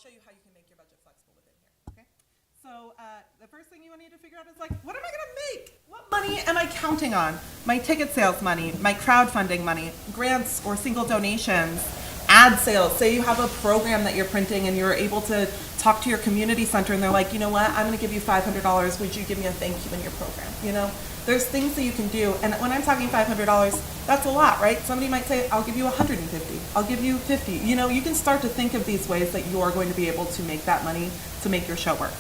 show you how you can make your budget flexible within here. Okay. So the first thing you need to figure out is like, what am I going to make? What money am I counting on? My ticket sales money, my crowdfunding money, grants or single donations, ad sales. Say you have a program that you're printing and you're able to talk to your community center and they're like, you know what, I'm going to give you $500. Would you give me a thank you in your program? You know, there's things that you can do. And when I'm talking $500, that's a lot, right? Somebody might say, I'll give you 150. I'll give you 50. You know, you can start to think of these ways that you're going to be able to make that money to make your show work.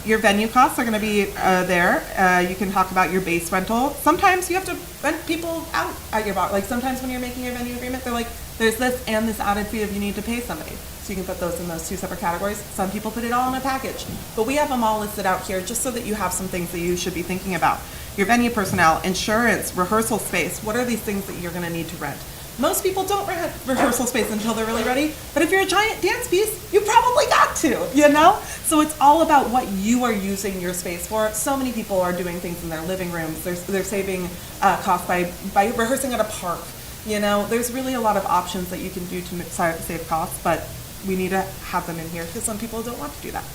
Your venue costs are going to be there. You can talk about your base rental. Sometimes you have to rent people out at your bar. Like sometimes when you're making your venue agreement, they're like, there's this and this added fee if you need to pay somebody. So you can put those in those two separate categories. Some people put it all in a package. But we have them all listed out here just so that you have some things that you should be thinking about. Your venue personnel, insurance, rehearsal space. What are these things that you're going to need to rent? Most people don't rent rehearsal space until they're really ready, but if you're a giant dance piece, you probably got to, you know? So it's all about what you are using your space for. So many people are doing things in their living rooms. They're saving costs by rehearsing at a park, you know? There's really a lot of options that you can do to save costs, but we need to have them in here because some people don't want to do that.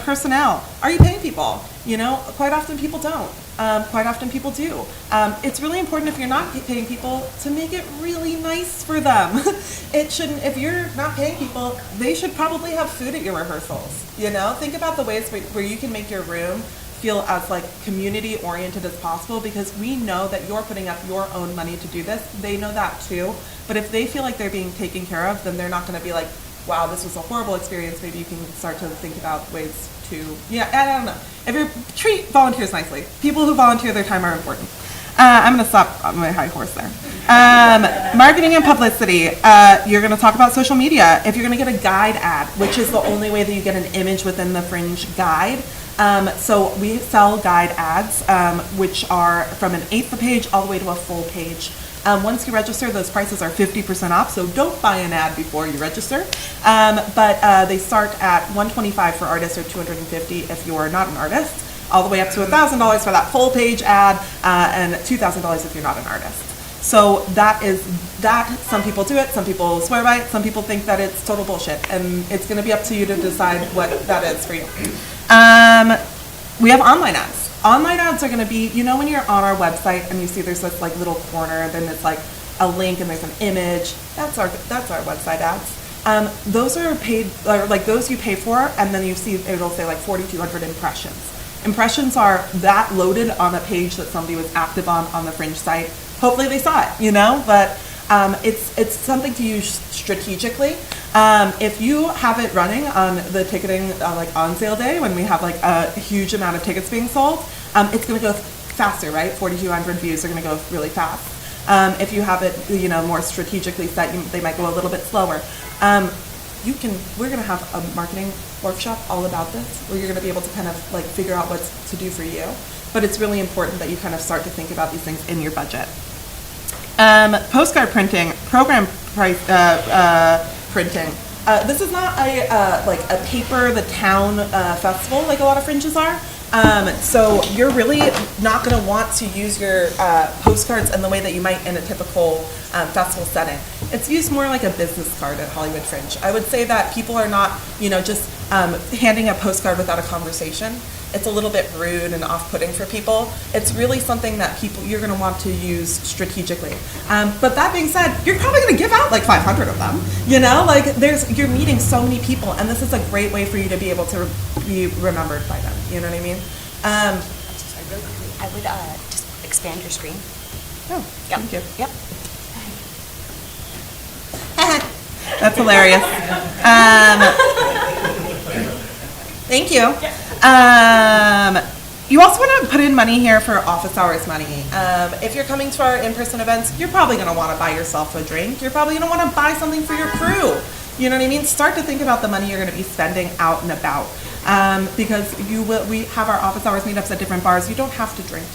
Personnel, are you paying people? You know, quite often people don't. Quite often people do. It's really important if you're not paying people to make it really nice for them. It shouldn't, if you're not paying people, they should probably have food at your rehearsals. You know, think about the ways where you can make your room feel as like community oriented as possible, because we know that you're putting up your own money to do this. They know that too. But if they feel like they're being taken care of, then they're not going to be like, wow, this was a horrible experience. Maybe you can start to think about ways to, yeah, I don't know. If you treat volunteers nicely, people who volunteer their time are important. I'm going to stop on my high horse there. Marketing and publicity. You're going to talk about social media. If you're going to get a guide ad, which is the only way that you get an image within the Fringe guide. So we sell guide ads, which are from an eighth a page all the way to a full page. Once you register, those prices are 50% off, so don't buy an ad before you register. But they start at $125 for artists or $250 if you're not an artist, all the way up to $1,000 for that full page ad, and $2,000 if you're not an artist. So that is that. Some people do it, some people swear by it, some people think that it's total bullshit, and it's going to be up to you to decide what that is for you. We have online ads. Online ads are going to be, you know, when you're on our website and you see there's this like little corner, then it's like a link and there's an image. That's our website ads. Those are paid, or like those you pay for, and then you see it'll say like 4,200 impressions. Impressions are that loaded on a page that somebody was active on the Fringe site. Hopefully they saw it, you know, but it's something to use strategically. If you have it running on the ticketing like on sale day when we have like a huge amount of tickets being sold, it's going to go faster, right? 4,200 views are going to go really fast. If you have it, you know, more strategically set, they might go a little bit slower. We're going to have a marketing workshop all about this, where you're going to be able to kind of like figure out what to do for you. But it's really important that you kind of start to think about these things in your budget. Postcard printing, program price printing. This is not like a paper the town festival like a lot of Fringes are. So you're really not going to want to use your postcards in the way that you might in a typical festival setting. It's used more like a business card at Hollywood Fringe. I would say that people are not, you know, just handing a postcard without a conversation. It's a little bit rude and off-putting for people. It's really something that you're going to want to use strategically. But that being said, you're probably going to give out like 500 of them. You know, like you're meeting so many people, and this is a great way for you to be able to be remembered by them. You know what I mean? I'm so sorry, really quickly. I would just expand your screen. Oh, yep. Thank you. Yep. That's hilarious. Thank you. You also want to put in money here for office hours money. If you're coming to our in-person events, you're probably going to want to buy yourself a drink. You're probably going to want to buy something for your crew. You know what I mean? Start to think about the money you're going to be spending out and about. Because we have our office hours meetups at different bars. You don't have to drink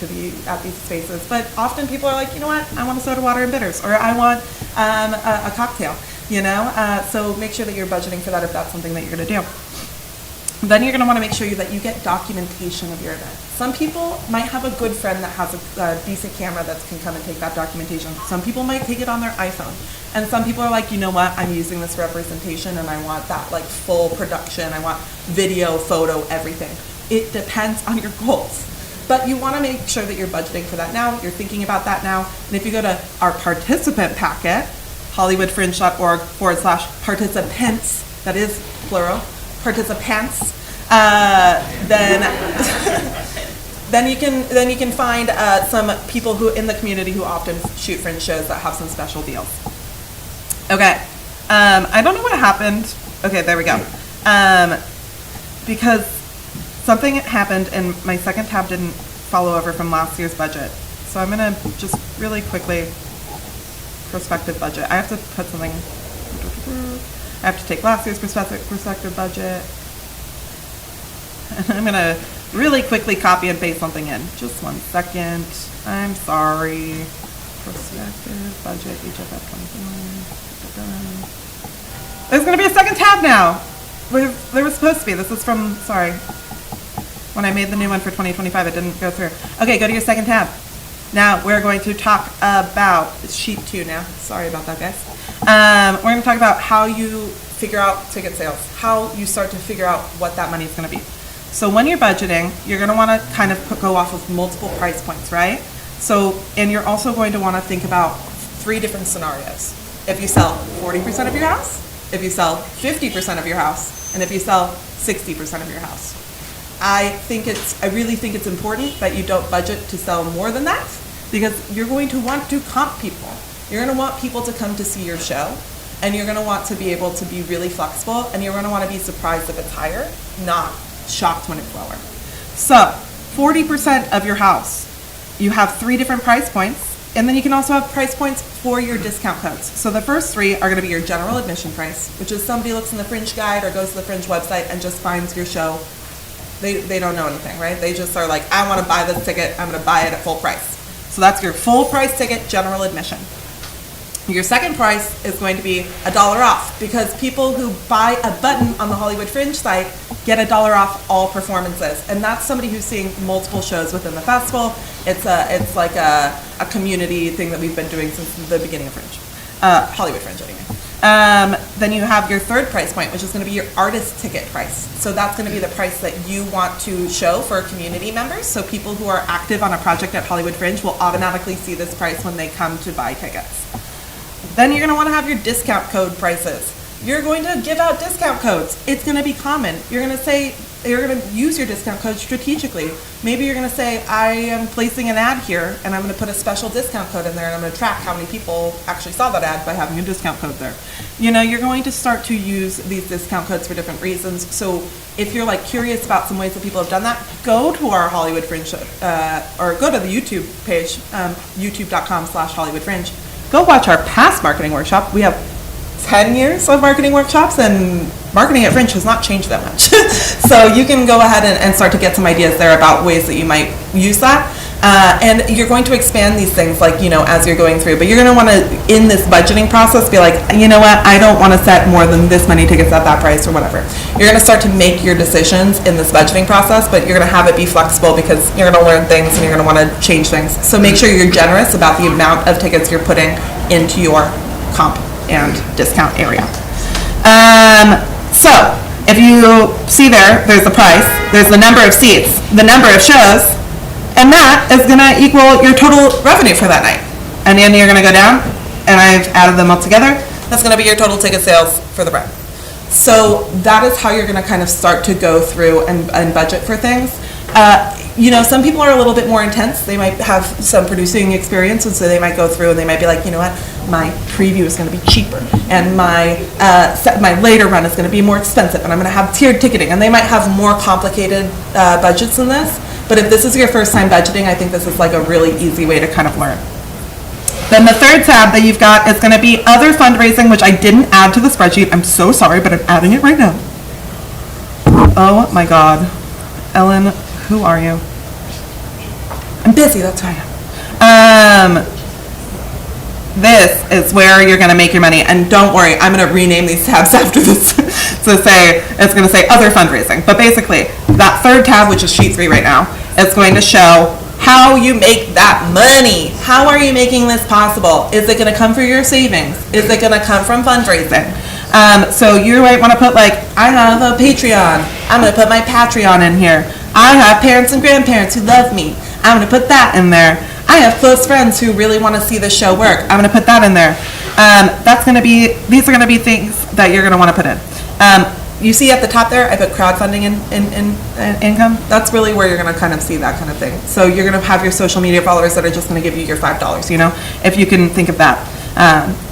at these spaces, but often people are like, you know what? I want a soda, water, and bitters, or I want a cocktail. You know, so make sure that you're budgeting for that if that's something that you're going to do. Then you're going to want to make sure that you get documentation of your event. Some people might have a good friend that has a decent camera that can come and take that documentation. Some people might take it on their iPhone. And some people are like, you know what, I'm using this representation and I want that like full production. I want video, photo, everything. It depends on your goals. But you want to make sure that you're budgeting for that now. You're thinking about that now. And if you go to our participant packet, hollywoodfringe.org/participants, that is plural, participants, then you can find some people who in the community who often shoot fringe shows that have some special deals. Okay, I don't know what happened. Okay, there we go. Because something happened and my second tab didn't follow over from last year's budget. So I'm gonna just really quickly prospective budget. I have to put something. I have to take last year's prospective budget. And I'm gonna really quickly copy and paste something in. Just 1 second. I'm sorry. Prospective budget, HFF25. There's gonna be a second tab now. There was supposed to be. This is from, sorry. When I made the new one for 2025, it didn't go through. Okay, go to your second tab. Now we're going to talk about, it's sheet 2 now. Sorry about that, guys. We're going to talk about how you figure out ticket sales, how you start to figure out what that money is going to be. So when you're budgeting, you're going to want to kind of go off of multiple price points, right? So, and you're also going to want to think about 3 different scenarios. If you sell 40% of your house, if you sell 50% of your house, and if you sell 60% of your house. I really think it's important that you don't budget to sell more than that, because you're going to want to comp people. You're going to want people to come to see your show, and you're going to want to be able to be really flexible, and you're going to want to be surprised if it's higher, not shocked when it's lower. So 40% of your house, you have 3 different price points, and then you can also have price points for your discount codes. So the first 3 are going to be your general admission price, which is somebody looks in the Fringe guide or goes to the Fringe website and just finds your show. They don't know anything, right? They just are like, I want to buy this ticket, I'm going to buy it at full price. So that's your full price ticket, general admission. Your second price is going to be $1 off, because people who buy a button on the Hollywood Fringe site get $1 off all performances. And that's somebody who's seeing multiple shows within the festival. It's like a community thing that we've been doing since the beginning of Fringe. Hollywood Fringe anyway. Then you have your third price point, which is going to be your artist ticket price. So that's going to be the price that you want to show for community members. So people who are active on a project at Hollywood Fringe will automatically see this price when they come to buy tickets. Then you're going to want to have your discount code prices. You're going to give out discount codes. It's going to be common. You're going to use your discount code strategically. Maybe you're going to say, I am placing an ad here, and I'm going to put a special discount code in there, and I'm going to track how many people actually saw that ad by having a discount code there. You know, you're going to start to use these discount codes for different reasons. So if you're like curious about some ways that people have done that, go to our Hollywood Fringe, or go to the YouTube page, youtube.com/Hollywood Fringe. Go watch our past marketing workshop. We have 10 years of marketing workshops, and marketing at Fringe has not changed that much. So you can go ahead and start to get some ideas there about ways that you might use that. And you're going to expand these things, like, you know, as you're going through. But you're going to want to, in this budgeting process, be like, you know what, I don't want to set more than this many tickets at that price or whatever. You're going to start to make your decisions in this budgeting process, but you're going to have it be flexible, because you're going to learn things and you're going to want to change things. So make sure you're generous about the amount of tickets you're putting into your comp and discount area. So if you see there's the price, there's the number of seats, the number of shows, and that is going to equal your total revenue for that night. And then you're going to go down, and I've added them all together. That's going to be your total ticket sales for the brand. So that is how you're going to kind of start to go through and budget for things. You know, some people are a little bit more intense. They might have some producing experience, and so they might go through and they might be like, you know what, my preview is going to be cheaper, and my later run is going to be more expensive, and I'm going to have tiered ticketing, and they might have more complicated budgets than this. But if this is your first time budgeting, I think this is like a really easy way to kind of learn. Then the third tab that you've got is going to be other fundraising, which I didn't add to the spreadsheet. I'm so sorry, but I'm adding it right now. Oh my God. Ellen, who are you? I'm busy, that's why I am. this is where you're going to make your money. And don't worry, I'm going to rename these tabs after this to say, it's going to say other fundraising. But basically, that third tab, which is sheet 3 right now, is going to show how you make that money. How are you making this possible? Is it going to come from your savings? Is it going to come from fundraising? So you might want to put like, I have a Patreon. I'm going to put my Patreon in here. I have parents and grandparents who love me. I'm going to put that in there. I have close friends who really want to see the show work. I'm going to put that in there. These are going to be things that you're going to want to put in. You see at the top there, I put crowdfunding in income. That's really where you're going to kind of see that kind of thing. So you're going to have your social media followers that are just going to give you your $5, you know, if you can think of that.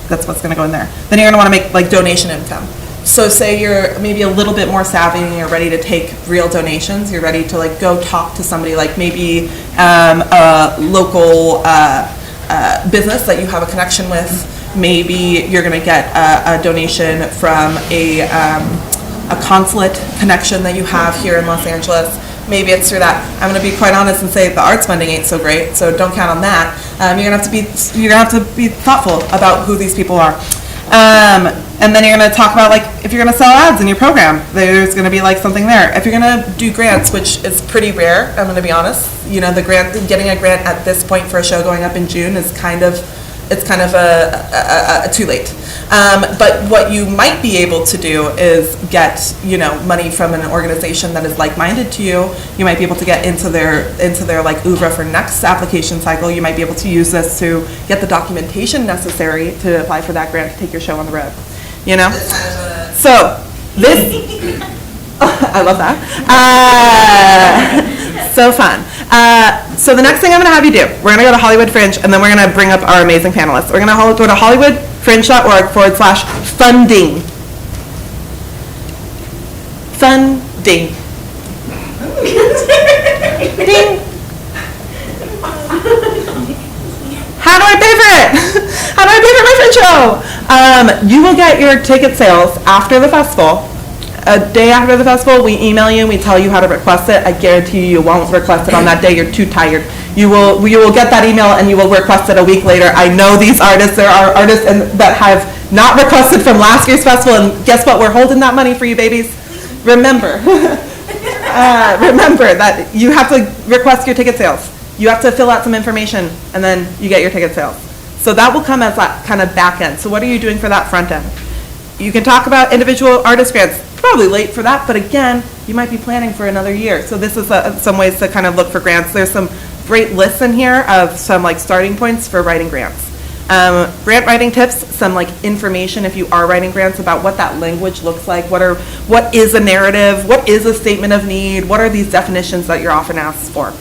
That's what's going to go in there. Then you're going to want to make like donation income. So say you're maybe a little bit more savvy and you're ready to take real donations. You're ready to like go talk to somebody like maybe a local business that you have a connection with. Maybe you're going to get a donation from a consulate connection that you have here in Los Angeles. Maybe it's through that. I'm going to be quite honest and say the arts funding ain't so great, so don't count on that. You're going to have to be thoughtful about who these people are. And then you're going to talk about like if you're going to sell ads in your program, there's going to be like something there. If you're going to do grants, which is pretty rare, I'm going to be honest. You know, getting a grant at this point for a show going up in June is kind of too late. But what you might be able to do is get, you know, money from an organization that is like-minded to you. You might be able to get into their like oeuvre for next application cycle. You might be able to use this to get the documentation necessary to apply for that grant to take your show on the road. You know? So this, I love that. So fun. So the next thing I'm going to have you do, we're going to go to Hollywood Fringe, and then we're going to bring up our amazing panelists. We're going to go to hollywoodfringe.org/funding. Funding. Ding. How do I pay for it? How do I pay for my Fringe show? You will get your ticket sales after the festival. A day after the festival, we email you, we tell you how to request it. I guarantee you won't request it on that day, you're too tired. You will get that email and you will request it a week later. I know these artists, there are artists that have not requested from last year's festival, and guess what, we're holding that money for you, babies. Remember, remember that you have to request your ticket sales. You have to fill out some information and then you get your ticket sales. So that will come as that kind of back end. So what are you doing for that front end? You can talk about individual artist grants. Probably late for that, but again, you might be planning for another year. So this is some ways to kind of look for grants. There's some great lists in here of some like starting points for writing grants. Grant writing tips, some like information if you are writing grants about what that language looks like, what is a narrative, what is a statement of need, what are these definitions that you're often asked for.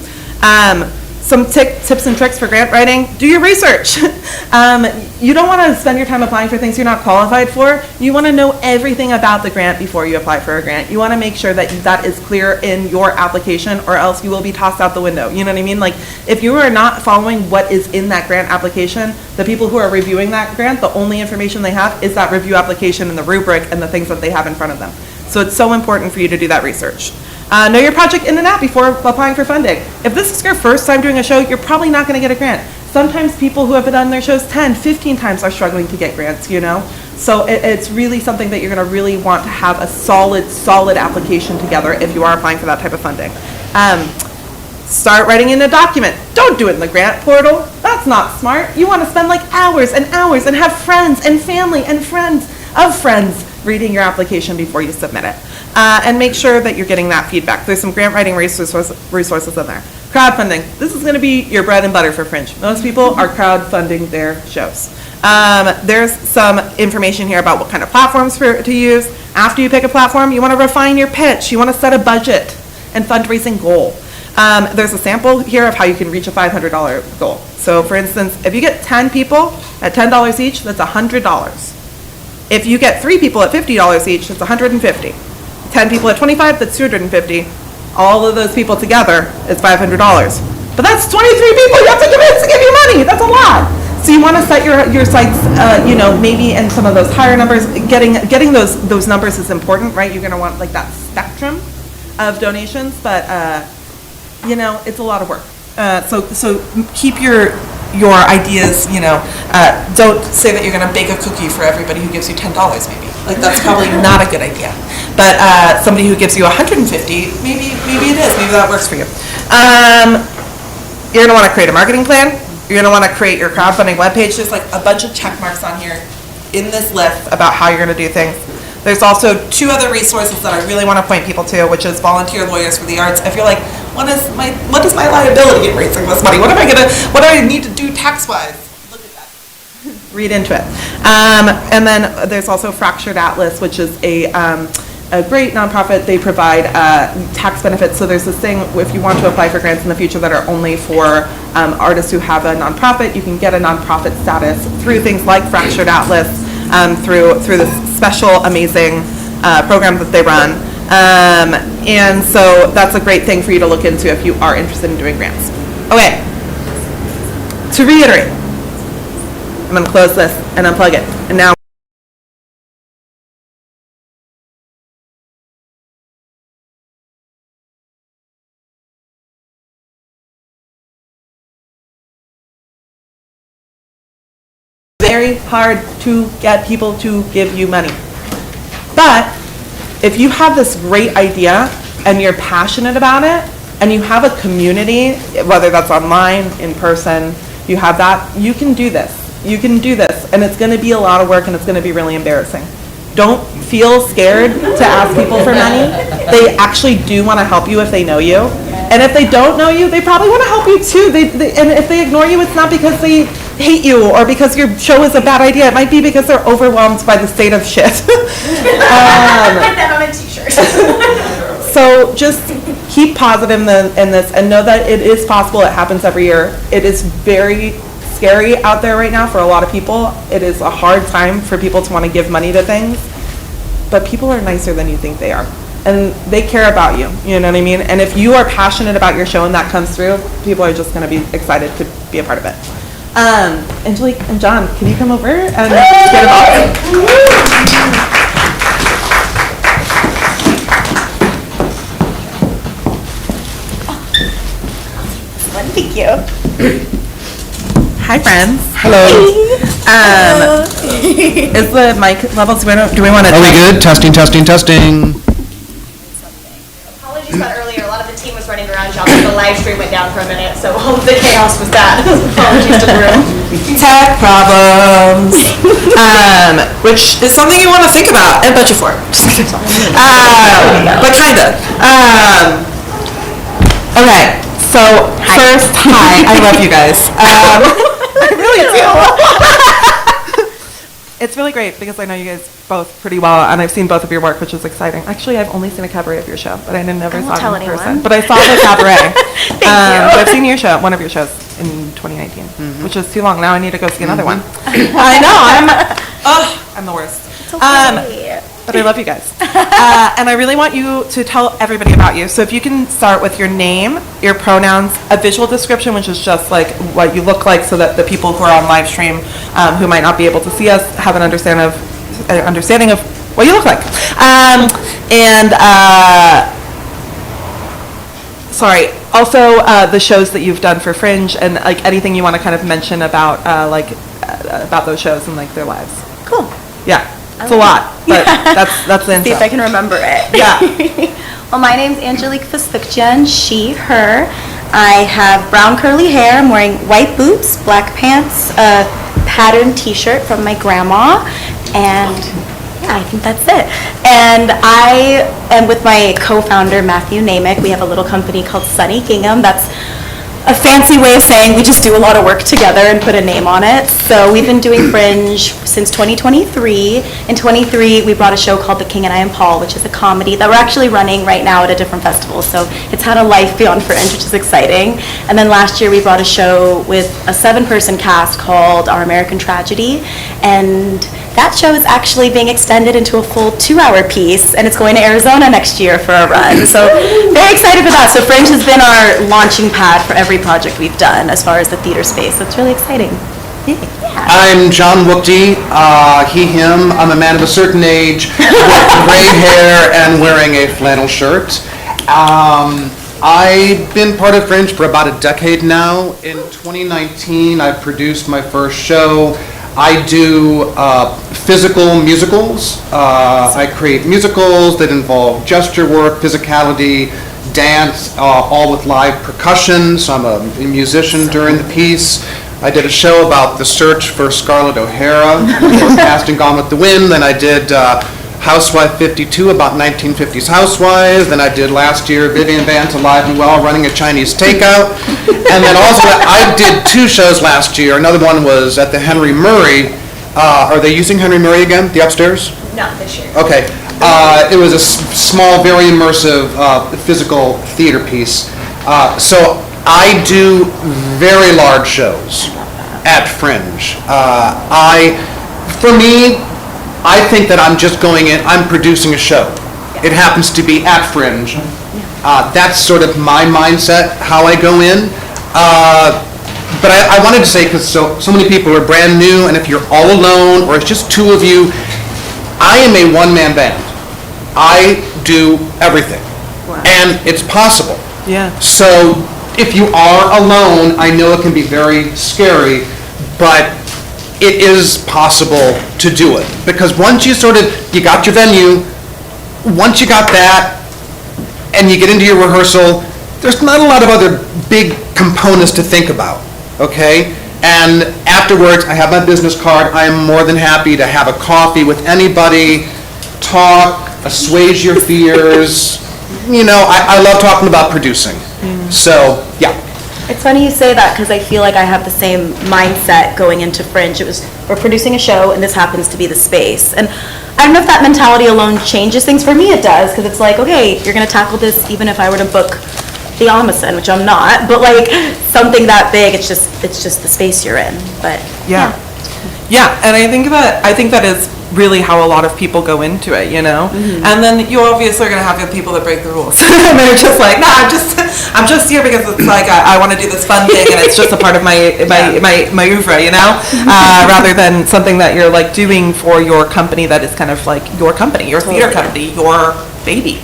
Some tips and tricks for grant writing. Do your research. You don't want to spend your time applying for things you're not qualified for. You want to know everything about the grant before you apply for a grant. You want to make sure that that is clear in your application, or else you will be tossed out the window. You know what I mean? Like, if you are not following what is in that grant application, the people who are reviewing that grant, the only information they have is that review application and the rubric and the things that they have in front of them. So it's so important for you to do that research. Know your project in and out before applying for funding. If this is your first time doing a show, you're probably not going to get a grant. Sometimes people who have done their shows 10, 15 times are struggling to get grants, you know? So it's really something that you're going to really want to have a solid application together if you are applying for that type of funding. Start writing in a document. Don't do it in the grant portal. That's not smart. You want to spend like hours and hours and have friends and family and friends of friends reading your application before you submit it. And make sure that you're getting that feedback. There's some grant writing resources in there. Crowdfunding. This is going to be your bread and butter for Fringe. Most people are crowdfunding their shows. There's some information here about what kind of platforms to use. After you pick a platform, you want to refine your pitch. You want to set a budget and fundraising goal. There's a sample here of how you can reach a $500 goal. So for instance, if you get 10 people at $10 each, that's $100. If you get 3 people at $50 each, that's $150. 10 people at $25, that's $250. All of those people together is $500. But that's 23 people you have to convince to give you money. That's a lot. So you want to set your sights, you know, maybe in some of those higher numbers. Getting those numbers is important, right? You're going to want like that spectrum of donations, but you know, it's a lot of work. So keep your your ideas, don't say that you're going to bake a cookie for everybody who gives you $10 maybe. Like, that's probably not a good idea. But somebody who gives you $150, maybe it is. Maybe that works for you. You're going to want to create a marketing plan. You're going to want to create your crowdfunding webpage. There's like a bunch of check marks on here in this list about how you're going to do things. There's also 2 other resources that I really want to point people to, which is Volunteer Lawyers for the Arts. If you're like, what is my liability in raising this money? What do I need to do tax-wise? Look at that. Read into it. And then there's also Fractured Atlas, which is a great nonprofit. They provide tax benefits. So there's this thing, if you want to apply for grants in the future that are only for artists who have a nonprofit, you can get a nonprofit status through things like Fractured Atlas, through this special, amazing program that they run. And so that's a great thing for you to look into if you are interested in doing grants. Okay, to reiterate, I'm going to close this and unplug it. And now very hard to get people to give you money. But if you have this great idea and you're passionate about it and you have a community, whether that's online, in person, you have that, you can do this. You can do this, and it's going to be a lot of work and it's going to be really embarrassing. Don't feel scared to ask people for money. They actually do want to help you if they know you. And if they don't know you, they probably want to help you too. And if they ignore you, it's not because they hate you or because your show is a bad idea. It might be because they're overwhelmed by the state of shit. Put that on a t-shirt. So just keep positive in this and know that it is possible. It happens every year. It is very scary out there right now for a lot of people. It is a hard time for people to want to give money to things, but people are nicer than you think they are. And they care about you, you know what I mean? And if you are passionate about your show and that comes through, people are just going to be excited to be a part of it. Angelique and John, can you come over and get involved? Thank you. Hi, friends. Hello. Is the mic levels? Do we want to? Are we good? Testing. Apologies about earlier. A lot of the team was running around. John, the live stream went down for a minute, so all of the chaos was that. Apologies to the room. Tech problems, which is something you want to think about and budget for. Just kidding. But kinda. Okay. So first, hi. I love you guys. I really do. It's really great because I know you guys both pretty well, and I've seen both of your work, which is exciting. Actually, I've only seen a cabaret of your show, but I never saw it in person. But I saw the cabaret. Thank you. But I've seen your show, one of your shows, in 2019, which is too long. Now I need to go see another one. I know. I'm the worst. It's okay. But I love you guys. And I really want you to tell everybody about you. So if you can start with your name, your pronouns, a visual description, which is just like what you look like so that the people who are on live stream who might not be able to see us have an understanding of what you look like. Also the shows that you've done for Fringe and like anything you want to kind of mention about about those shows and like their lives. Cool. Yeah. It's a lot, but that's the intro. See if I can remember it. Yeah. Well, my name's Angelique Fustukjian, she, her. I have brown curly hair. I'm wearing white boots, black pants, a patterned t-shirt from my grandma, and yeah, I think that's it. And I am with my co-founder, Matthew Namick. We have a little company called Sunny Gingham. That's a fancy way of saying we just do a lot of work together and put a name on it. So we've been doing Fringe since 2023. In 23, we brought a show called The King and I Am Paul, which is a comedy that we're actually running right now at a different festival. So it's had a life beyond Fringe, which is exciting. And then last year we brought a show with a 7-person cast called Our American Tragedy. And that show is actually being extended into a full 2-hour piece, and it's going to Arizona next year for a run. So very excited for that. So Fringe has been our launching pad for every project we've done as far as the theater space. So it's really exciting. Yeah. I'm John Wookty, he, him. I'm a man of a certain age with gray hair and wearing a flannel shirt. I've been part of Fringe for about a decade now. In 2019, I produced my first show. I do physical musicals. I create musicals that involve gesture work, physicality, dance, all with live percussion. So I'm a musician during the piece. I did a show about the search for Scarlett O'Hara before Casting Gone with the Wind. Then I did Housewife 52 about 1950s housewives. Then I did last year Vivian Vance Alive and Well running a Chinese takeout. And then also I did 2 shows last year. Another one was at the Henry Murray. Are they using Henry Murray again, the upstairs? Not this year. Okay. It was a small, very immersive physical theater piece. So I do very large shows at Fringe. For me, I think that I'm just going in, I'm producing a show. It happens to be at Fringe. That's sort of my mindset, how I go in. But I wanted to say, because so many people are brand new, and if you're all alone, or it's just 2 of you, I am a one-man band. I do everything. Wow. And it's possible. Yeah. So if you are alone, I know it can be very scary, but it is possible to do it. Because once you you got your venue, once you got that, and you get into your rehearsal, there's not a lot of other big components to think about, okay? And afterwards, I have my business card. I am more than happy to have a coffee with anybody, talk, assuage your fears. You know, I love talking about producing. So, yeah. It's funny you say that because I feel like I have the same mindset going into Fringe. We're producing a show and this happens to be the space. And I don't know if that mentality alone changes things. For me it does, because it's like, okay, you're going to tackle this even if I were to book the Amazon, which I'm not, but like something that big, it's just the space you're in. But Yeah, and I think that is really how a lot of people go into it, you know. And then you obviously are going to have the people that break the rules, and they're just like, nah, I'm just here because it's like I want to do this fun thing, and it's just a part of my oeuvre, you know, rather than something that you're like doing for your company that is kind of like your company, your theater company, your baby.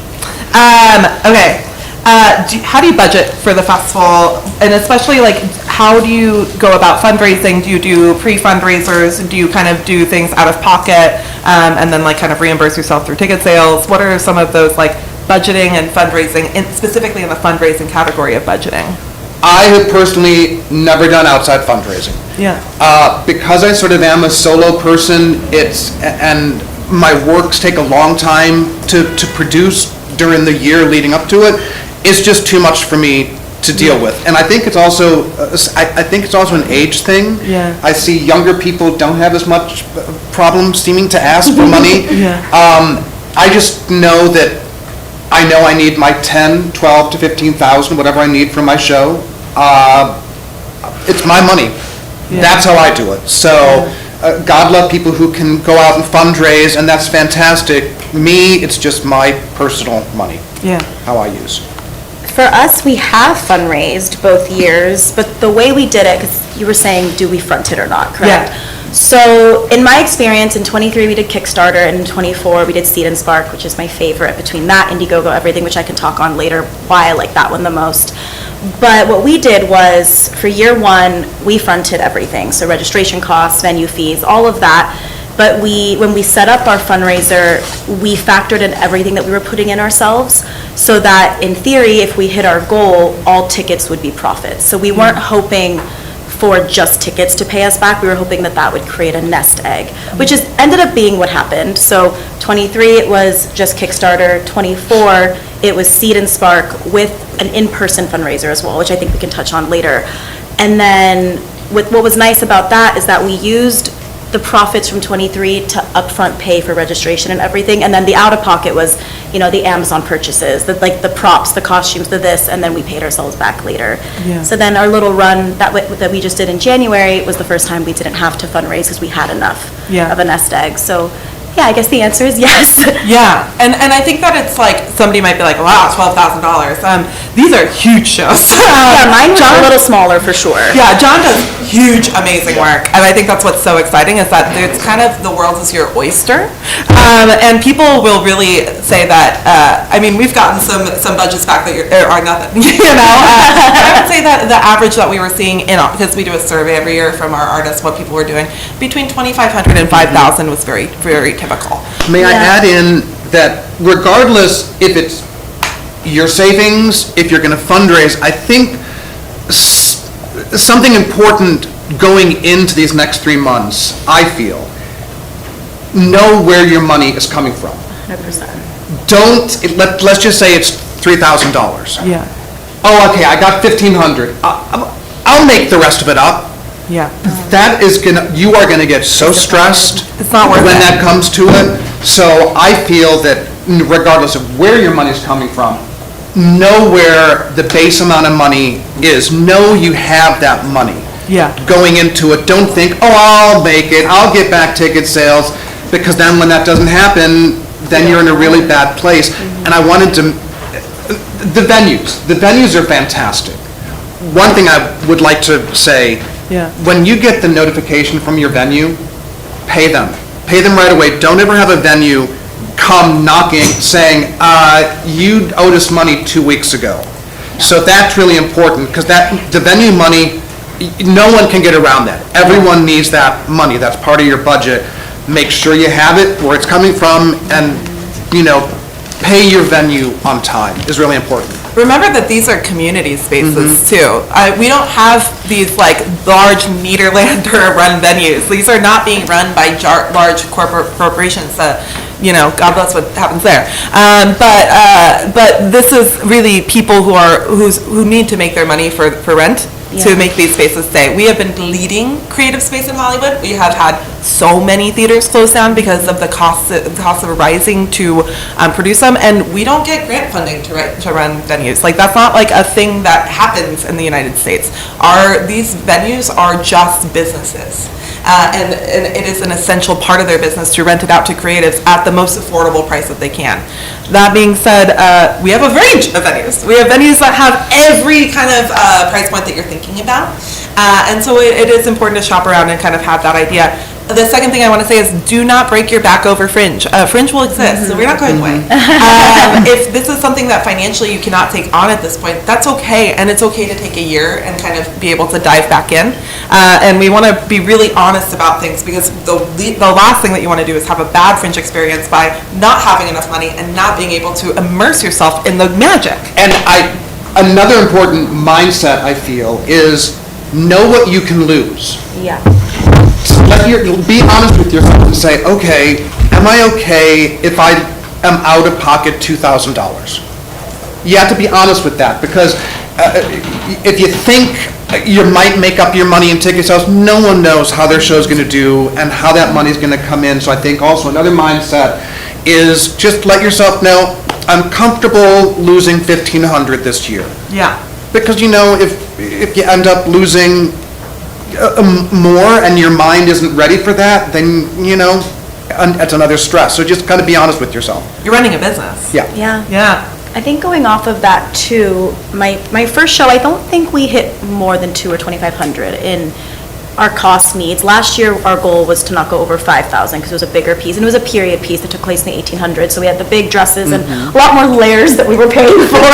Okay. How do you budget for the festival, and especially like how do you go about fundraising? Do you do pre-fundraisers? Do you kind of do things out of pocket and then like kind of reimburse yourself through ticket sales? What are some of those like budgeting and fundraising, and specifically in the fundraising category of budgeting? I have personally never done outside fundraising. Yeah. Because I sort of am a solo person, and my works take a long time to produce during the year leading up to it. It's just too much for me to deal with. And I think it's also an age thing. Yeah. I see younger people don't have as much problem seeming to ask for money. Yeah. I just know that I need my 10, 12 to 15,000, whatever I need for my show. It's my money. Yeah. That's how I do it. So God love people who can go out and fundraise, and that's fantastic. Me, it's just my personal money. Yeah. How I use. for us, we have fundraised both years, but the way we did it, because you were saying, do we front it or not, correct? Yeah. So in my experience, in 23 we did Kickstarter, and in 24 we did Seed and Spark, which is my favorite between that, Indiegogo, everything, which I can talk on later, why I like that one the most. But what we did was, for year one, we fronted everything, so registration costs, venue fees, all of that. But when we set up our fundraiser, we factored in everything that we were putting in ourselves, so that in theory, if we hit our goal, all tickets would be profits. So we weren't hoping for just tickets to pay us back. We were hoping that that would create a nest egg, which is ended up being what happened. So 23, it was just Kickstarter. 24, it was Seed and Spark with an in-person fundraiser as well, which I think we can touch on later. And then what was nice about that is that we used the profits from 23 to upfront pay for registration and everything, and then the out-of-pocket was, the Amazon purchases, the props, the costumes, the this, and then we paid ourselves back later. Yeah. So then our little run that we just did in January was the first time we didn't have to fundraise because we had enough of a nest egg. So yeah, I guess the answer is yes. Yeah, and I think that it's like, somebody might be like, wow, $12,000. These are huge shows. Yeah, mine was a little smaller for sure. Yeah, John does huge, amazing work. And I think that's what's so exciting is that it's kind of the world is your oyster. And people will really say that, I mean, we've gotten some budgets back that are nothing, you know. But I would say that the average that we were seeing because we do a survey every year from our artists, what people were doing, between $2,500 and $5,000 was very, very typical. May I add in that regardless if it's your savings, if you're going to fundraise, I think something important going into these next 3 months, I feel, know where your money is coming from. 100%. Let's just say it's $3,000. Yeah. Oh, okay, I got $1,500. I'll make the rest of it up. Yeah. That is you are gonna get so stressed. It's not worth when it. that comes to it. So I feel that regardless of where your money's coming from, know where the base amount of money is. Know you have that money. Yeah. Going into it, don't think, oh, I'll make it, I'll get back ticket sales, because then when that doesn't happen, then you're in a really bad place. And I wanted to, the venues are fantastic. One thing I would like to say, when you get the notification from your venue, pay them right away. Don't ever have a venue come knocking saying, you owed us money 2 weeks ago. So that's really important, because the venue money, no one can get around that. Everyone needs that money. That's part of your budget. Make sure you have it where it's coming from, and, you know, pay your venue on time is really important. Remember that these are community spaces too. We don't have these like large Nederlander run venues. These are not being run by large corporations that, you know, God bless what happens there. But this is really people who need to make their money for rent to make these spaces stay. We have been leading creative space in Hollywood. We have had so many theaters close down because of the costs of rising to produce them, and we don't get grant funding to run venues. Like, that's not like a thing that happens in the United States. These venues are just businesses. And it is an essential part of their business to rent it out to creatives at the most affordable price that they can. That being said, we have a range of venues. We have venues that have every kind of price point that you're thinking about. And so it is important to shop around and kind of have that idea. The second thing I want to say is do not break your back over Fringe. Fringe will exist, so we're not going away. If this is something that financially you cannot take on at this point, that's okay, and it's okay to take a year and kind of be able to dive back in. And we want to be really honest about things, because the last thing that you want to do is have a bad Fringe experience by not having enough money and not being able to immerse yourself in the magic. And another important mindset, I feel, is know what you can lose. Yeah. Be honest with yourself and say, okay, am I okay if I am out of pocket $2,000? You have to be honest with that, because if you think you might make up your money in ticket sales, no one knows how their show's going to do and how that money's going to come in. So I think also another mindset is just let yourself know, I'm comfortable losing $1,500 this year. Yeah. Because, you know, if you end up losing more and your mind isn't ready for that, then, you know, it's another stress. So just kind of be honest with yourself. You're running a business. Yeah. Yeah. Yeah. I think going off of that too, my first show, I don't think we hit more than $2,000 or $2,500 in our cost needs. Last year, our goal was to not go over $5,000 because it was a bigger piece, and it was a period piece that took place in the 1800s. So we had the big dresses and a lot more layers that we were paying for.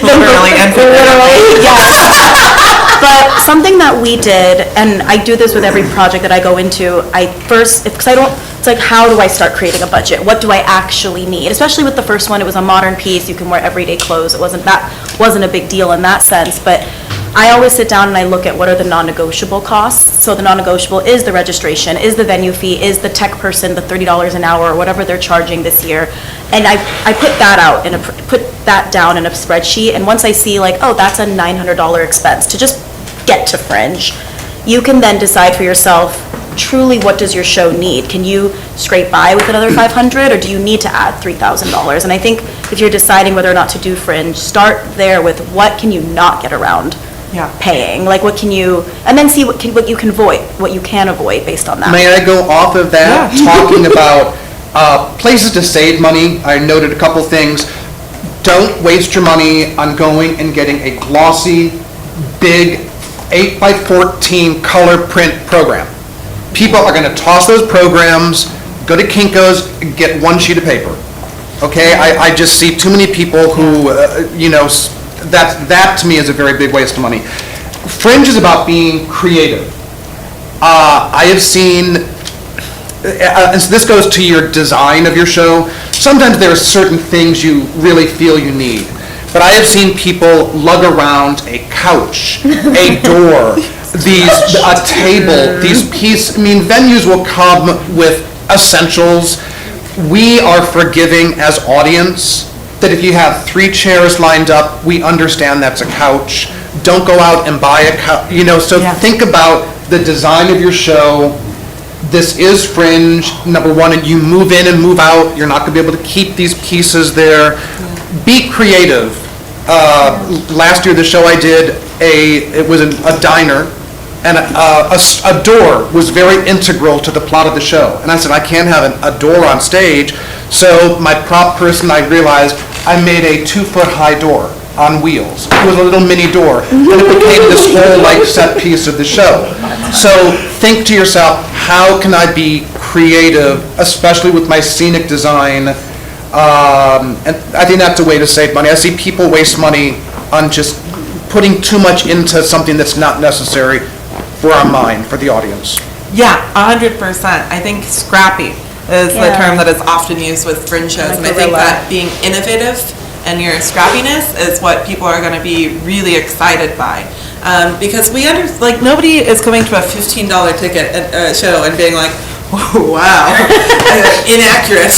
Literally and literally, yeah. But something that we did, and I do this with every project that I go into, it's like, how do I start creating a budget? What do I actually need? Especially with the first one, it was a modern piece. You can wear everyday clothes. That wasn't a big deal in that sense, but I always sit down and I look at what are the non-negotiable costs. So the non-negotiable is the registration, is the venue fee, is the tech person, the $30 an hour, or whatever they're charging this year. And I put that out and put that down in a spreadsheet. And once I see like, oh, that's a $900 expense to just get to Fringe, you can then decide for yourself, truly what does your show need? Can you scrape by with another $500, or do you need to add $3,000? And I think if you're deciding whether or not to do Fringe, start there with what can you not get around paying? Like what can you, and then see what you can avoid based on that. May I go off of that? Talking about places to save money, I noted a couple things. Don't waste your money on going and getting a glossy, big 8x14 color print program. People are going to toss those programs, go to Kinko's, and get one sheet of paper. Okay, I just see too many people who, that to me is a very big waste of money. Fringe is about being creative. I have seen, and so this goes to your design of your show, sometimes there are certain things you really feel you need. But I have seen people lug around a couch, a door, a table, these pieces. I mean, venues will come with essentials. We are forgiving as audience that if you have 3 chairs lined up, we understand that's a couch. Don't go out and buy a couch, so think about the design of your show. This is Fringe, number one, and you move in and move out. You're not going to be able to keep these pieces there. Be creative. Last year, the show I did, it was a diner, and a door was very integral to the plot of the show. And I said, I can't have a door on stage. So my prop person, I realized, I made a 2-foot-high door on wheels. It was a little mini door, and it became this whole set piece of the show. So think to yourself, how can I be creative, especially with my scenic design? And I think that's a way to save money. I see people waste money on just putting too much into something that's not necessary for our mind, for the audience. Yeah, 100%. I think scrappy is the term that is often used with Fringe shows, and I think that being innovative and your scrappiness is what people are going to be really excited by. Because nobody is coming to a $15 ticket show and being like, oh, wow, inaccurate.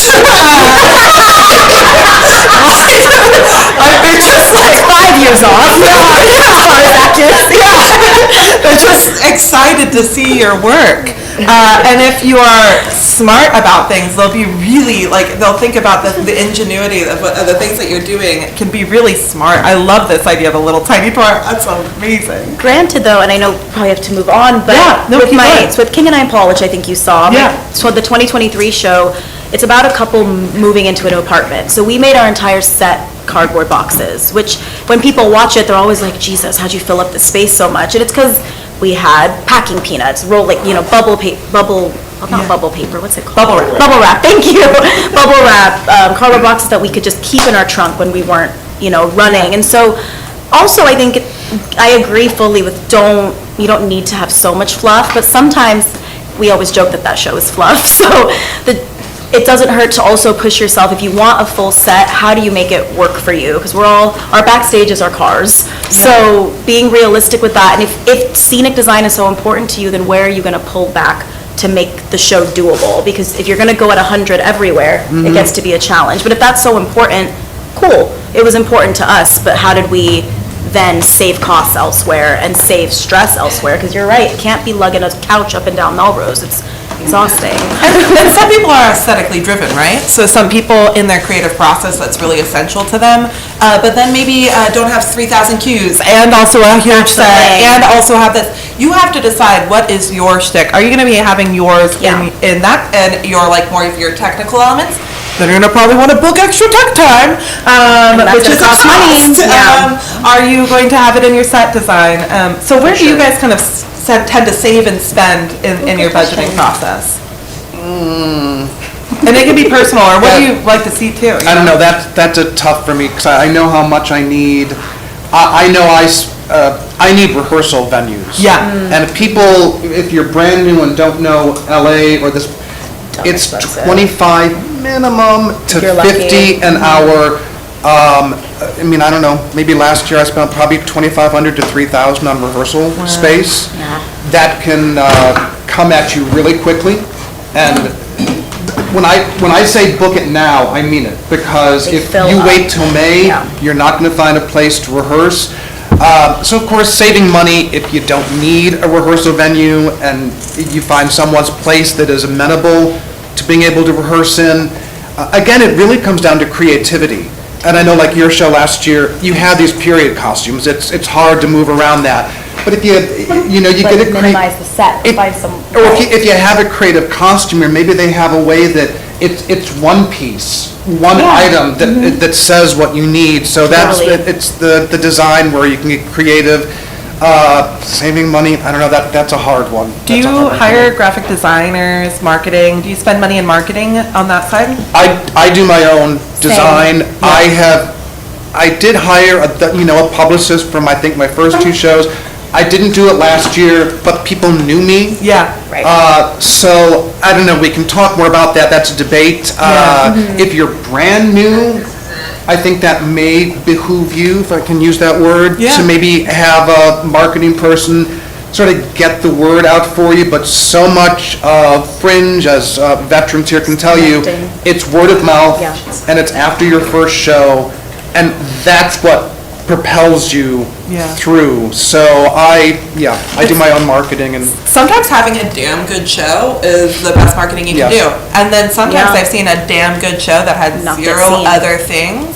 They're just 5 years off. They're just excited to see your work. And if you are smart about things, they'll be really, they'll think about the ingenuity of the things that you're doing can be really smart. I love this idea of a little tiny door. That's amazing. Granted, though, and I know we probably have to move on, but it's with King and I Paul, which I think you saw. So the 2023 show, it's about a couple moving into an apartment. So we made our entire set cardboard boxes, which when people watch it, they're always like, Jesus, how'd you fill up the space so much? And it's because we had packing peanuts, bubble paper, what's it called? Bubble wrap, thank you. Bubble wrap, cardboard boxes that we could just keep in our trunk when we weren't, running. And so also I think, I agree fully with you don't need to have so much fluff, but sometimes we always joke that show is fluff. So it doesn't hurt to also push yourself. If you want a full set, how do you make it work for you? Because our backstage is our cars. So being realistic with that, and if scenic design is so important to you, then where are you going to pull back to make the show doable? Because if you're going to go at 100 everywhere, it gets to be a challenge. But if that's so important, cool. It was important to us, but how did we then save costs elsewhere and save stress elsewhere? Because you're right, it can't be lugging a couch up and down Melrose. It's exhausting. And some people are aesthetically driven, right? So some people in their creative process, that's really essential to them. But then maybe don't have 3,000 cues and also a huge set and also have this. You have to decide what is your shtick. Are you going to be having yours in that and your more of your technical elements? Then you're going to probably want to book extra tech time, which is cost money. Are you going to have it in your set design? So where do you guys kind of tend to save and spend in your budgeting process? And it can be personal, or what do you like to see too? I don't know. That's a tough for me because I know how much I need. I know I need rehearsal venues. Yeah. And people, if you're brand new and don't know LA or this, it's $25 minimum to $50 an hour. I don't know, maybe last year I spent probably $2,500 to $3,000 on rehearsal space. That can come at you really quickly. And when I say book it now, I mean it. Because if you wait till May, you're not going to find a place to rehearse. So of course, saving money if you don't need a rehearsal venue and you find someone's place that is amenable to being able to rehearse in. Again, it really comes down to creativity. And I know your show last year, you had these period costumes. It's hard to move around that. But if you get a minimize the set, find some. Or if you have a creative costume, or maybe they have a way that it's one piece, one item that says what you need. So it's the design where you can get creative. Saving money, I don't know, that's a hard one. Do you hire graphic designers, marketing? Do you spend money in marketing on that side? I do my own design. Yeah. I did hire a publicist from I think my first two shows. I didn't do it last year, but people knew me. Yeah. Right. So I don't know. We can talk more about that. That's a debate. If you're brand new, I think that may behoove you, if I can use that word, to maybe have a marketing person sort of get the word out for you. But so much of Fringe, as veterans here can tell you, it's word of mouth, and it's after your first show, and that's what propels you through. So I do my own marketing. And sometimes having a damn good show is the best marketing you can do. And then sometimes I've seen a damn good show that had zero other things.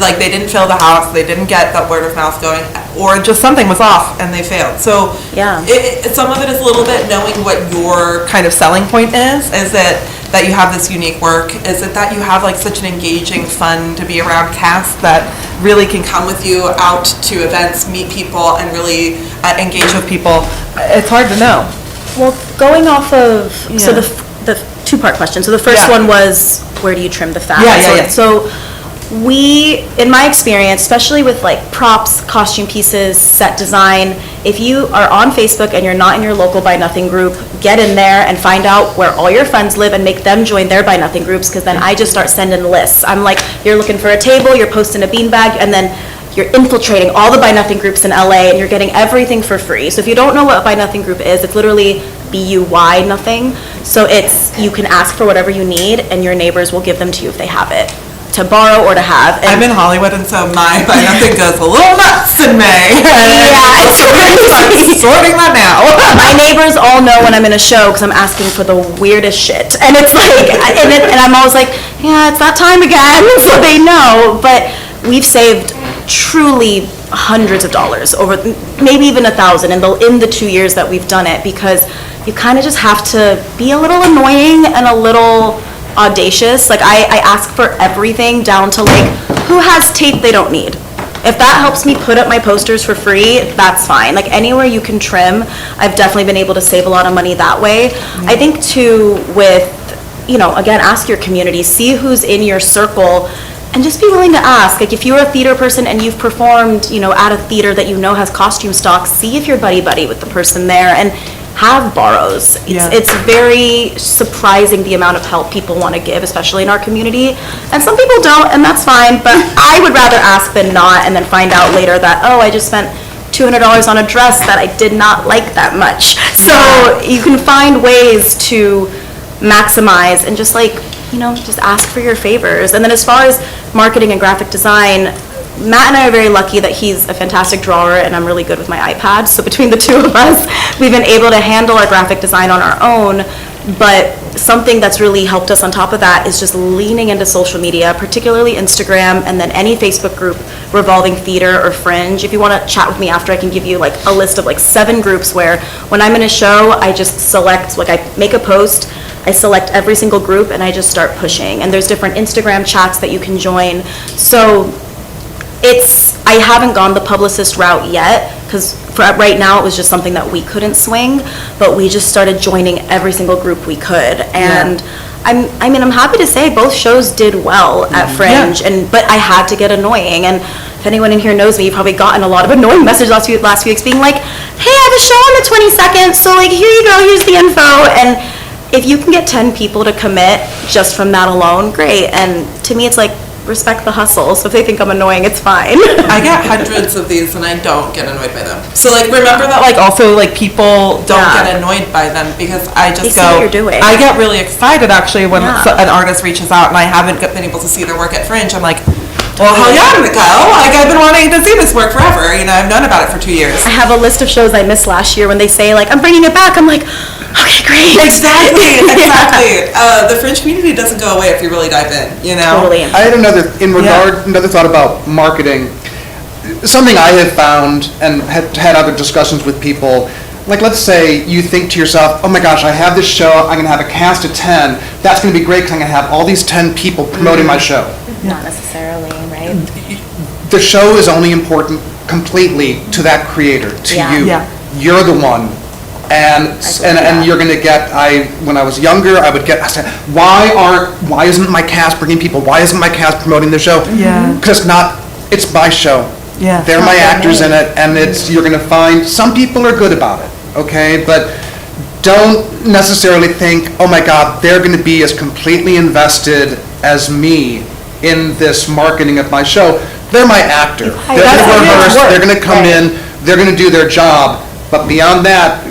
Like they didn't fill the house, they didn't get that word of mouth going, or just something was off and they failed. So some of it is a little bit knowing what your kind of selling point is. Is it that you have this unique work? Is it that you have like such an engaging, fun to be around cast that really can come with you out to events, meet people, and really engage with people? It's hard to know. Well, going off of, so the two-part question. So the first one was, where do you trim the fat? So we, in my experience, especially with like props, costume pieces, set design, if you are on Facebook and you're not in your local Buy Nothing group, get in there and find out where all your friends live and make them join their Buy Nothing groups, because then I just start sending lists. I'm like, you're looking for a table, you're posting a beanbag, and then you're infiltrating all the Buy Nothing groups in LA and you're getting everything for free. So if you don't know what a Buy Nothing group is, it's literally BUY nothing. So it's, you can ask for whatever you need and your neighbors will give them to you if they have it, to borrow or to have. And I'm in Hollywood, and so my Buy Nothing goes a little nuts in May. It's crazy. Sorting that now. My neighbors all know when I'm in a show because I'm asking for the weirdest shit, and it's like, and I'm always like, yeah, it's that time again, so they know. But we've saved truly hundreds of dollars, over maybe even $1,000 in the 2 years that we've done it, because you kind of just have to be a little annoying and a little audacious. Like I ask for everything down to like, who has tape they don't need? If that helps me put up my posters for free, that's fine. Like anywhere you can trim, I've definitely been able to save a lot of money that way. I think too with, again, ask your community, see who's in your circle, and just be willing to ask. Like if you're a theater person and you've performed, at a theater that has costume stock, see if you're buddy-buddy with the person there and have borrows. It's very surprising the amount of help people want to give, especially in our community. And some people don't, and that's fine, but I would rather ask than not and then find out later that, I just spent $200 on a dress that I did not like that much. So you can find ways to maximize and just just ask for your favors. And then as far as marketing and graphic design, Matt and I are very lucky that he's a fantastic drawer and I'm really good with my iPad. So between the two of us, we've been able to handle our graphic design on our own. But something that's really helped us on top of that is just leaning into social media, particularly Instagram, and then any Facebook group revolving theater or Fringe. If you want to chat with me after, I can give you like a list of like 7 groups where when I'm in a show, I just select, I make a post, I select every single group and I just start pushing. And there's different Instagram chats that you can join. So I haven't gone the publicist route yet, because right now it was just something that we couldn't swing, but we just started joining every single group we could. And I'm happy to say both shows did well at Fringe, but I had to get annoying. And if anyone in here knows me, you've probably gotten a lot of annoying messages last few weeks being like, hey, I have a show on the 22nd, so like here you go, here's the info. And if you can get 10 people to commit just from that alone, great. And to me, it's like, respect the hustle. So if they think I'm annoying, it's fine. I get hundreds of these and I don't get annoyed by them. So like remember that also people don't get annoyed by them, because I just they see what you're doing. I get really excited actually when an artist reaches out and I haven't been able to see their work at Fringe. I'm like, well, hell yeah, I'm gonna go. Like I've been wanting to see this work forever. I've known about it for 2 years. I have a list of shows I missed last year. When they say like, I'm bringing it back, I'm like, okay, great. Exactly. The Fringe community doesn't go away if you really dive in, Totally. I had another thought about marketing. Something I have found and had other discussions with people, like let's say you think to yourself, oh my gosh, I have this show, I'm going to have a cast of 10, that's going to be great because I'm going to have all these 10 people promoting my show. Not necessarily, right? The show is only important completely to that creator, to Yeah. you. Yeah. You're the one. And you're gonna get, when I was younger, I said, why isn't my cast bringing people? Why isn't my cast promoting the show? Yeah. Because it's my show. Yeah. They're my actors in it, and you're gonna find, some people are good about it, okay? But don't necessarily think, oh my God, they're gonna be as completely invested as me in this marketing of my show. They're my actor. They're gonna rehearse, they're gonna come in, they're gonna do their job, but beyond that,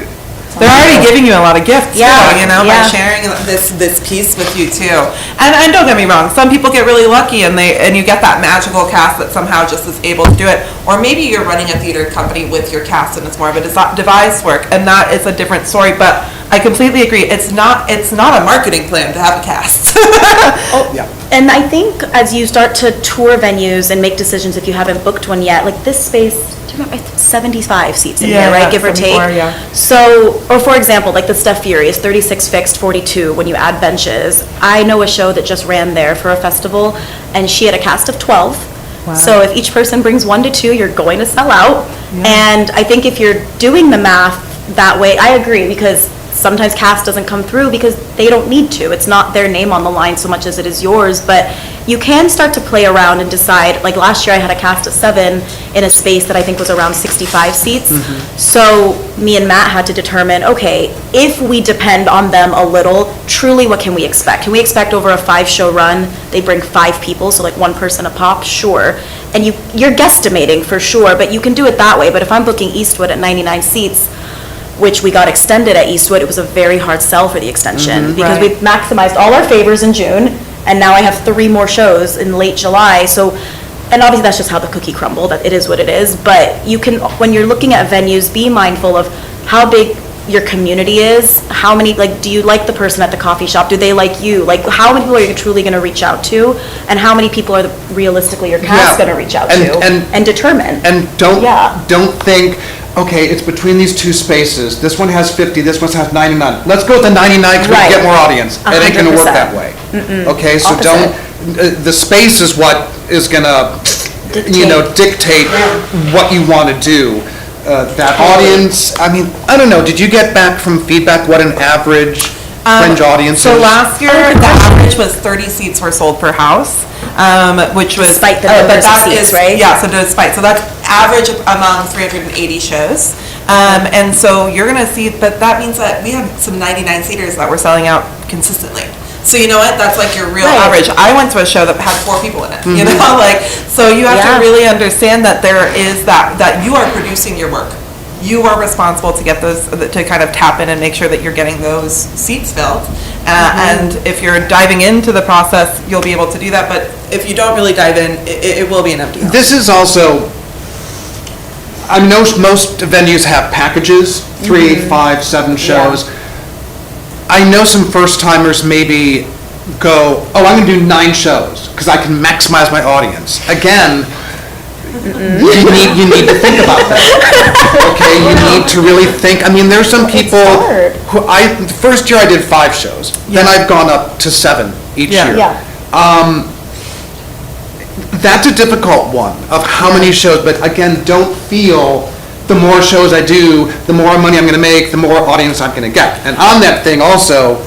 they're already giving you a lot of gifts, Yeah, too, by yeah. sharing this piece with you too. And don't get me wrong, some people get really lucky and you get that magical cast that somehow just is able to do it. Or maybe you're running a theater company with your cast and it's more of a device work, and that is a different story. But I completely agree. It's not a marketing plan to have a cast. yeah. And I think as you start to tour venues and make decisions, if you haven't booked one yet, like this space, do you remember, 75 seats in here, right, give or take? 74, yeah. So, or for example, like the Steph Feury is 36 fixed, 42 when you add benches. I know a show that just ran there for a festival, and she had a cast of 12. Wow. So if each person brings 1 to 2, you're going to sell out. Yeah. And I think if you're doing the math that way, I agree, because sometimes cast doesn't come through because they don't need to. It's not their name on the line so much as it is yours, but you can start to play around and decide. Like last year I had a cast of 7 in a space that I think was around 65 seats. So me and Matt had to determine, okay, if we depend on them a little, truly what can we expect? Can we expect over a 5-show run, they bring 5 people, so like 1 person a pop? Sure. And you're guesstimating for sure, but you can do it that way. But if I'm booking Eastwood at 99 seats, which we got extended at Eastwood, it was a very hard sell for the extension because right. we maximized all our favors in June, and now I have 3 more shows in late July. So, and obviously that's just how the cookie crumbled. That it is what it is. But you can, when you're looking at venues, be mindful of how big your community is. How many, like, do you like the person at the coffee shop? Do they like you? Like, how many people are you truly going to reach out to, and how many people are realistically your cast going to reach out to and determine? And don't think, okay, it's between these 2 spaces. This one has 50, this one has 99. Let's go with the 99 because we can get more audience. It ain't going to work 100%. that way. Okay, so Opposite. the space is what is going to, dictate what you want to do. That audience, I mean, I don't know, did you get back from feedback what an average Fringe audience is? So last year, the average was 30 seats were sold per house, which was... Despite the numbers of seats, right? Yeah, so that's average among 380 shows. And so you're going to see, but that means that we have some 99-seaters that were selling out consistently. So you know what? That's like your real average. I went to a show that had 4 people in it, you know? So you have to really understand that there is that you are producing your work. You are responsible to get those, to kind of tap in and make sure that you're getting those seats filled. And if you're diving into the process, you'll be able to do that. But if you don't really dive in, it will be an empty house. This is also, I know most venues have packages, 3, 5, 7 shows. Yeah. I know some first-timers maybe go, oh, I'm going to do 9 shows because I can maximize my audience. Again, you need to think about that. Okay, you need to really think. I mean, there's some people who the first year I did 5 shows. Then I've gone up to 7 each year. Yeah. That's a difficult one of how many shows, but again, don't feel the more shows I do, the more money I'm going to make, the more audience I'm going to get. And on that thing also,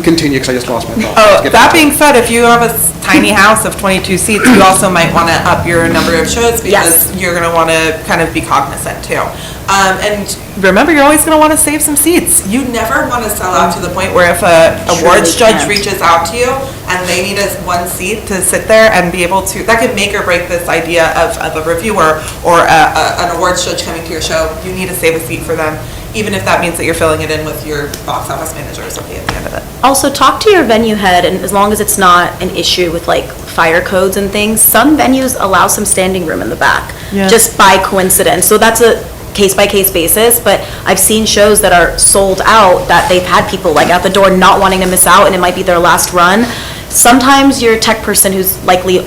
continue because I just lost my thought. Oh, that being said, if you have a tiny house of 22 seats, you also might want to up your number of shows because you're going to want to kind of be cognizant too. And remember, you're always going to want to save some seats. You never want to sell out to the point where if a awards judge reaches out to you and they need one seat to sit there and be able to, that could make or break this idea of a reviewer or an awards judge coming to your show. You need to save a seat for them, even if that means that you're filling it in with your box office manager or something at the end of it. Also, talk to your venue head, and as long as it's not an issue with like fire codes and things, some venues allow some standing room in the back, just by coincidence. So that's a case-by-case basis, but I've seen shows that are sold out that they've had people like at the door not wanting to miss out, and it might be their last run. Sometimes your tech person, who's likely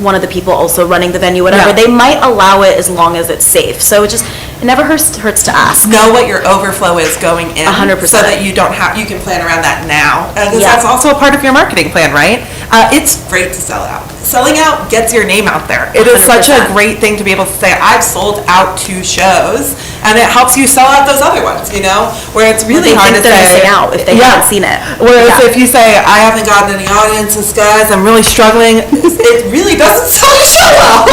one of the people also running the venue, whatever, they might allow it as long as it's safe. So it never hurts to ask. Know what your overflow is going in, 100%, so that you can plan around that now. Because that's also a part of your marketing plan, right? It's great to sell out. Selling out gets your name out there. It is such a 100%. great thing to be able to say, I've sold out 2 shows, and it helps you sell out those other ones, where it's really They hard to think they're say. missing out if they haven't seen it. Whereas Yeah. if you say, I haven't gotten any audiences, guys, I'm really struggling, it really doesn't sell your show well.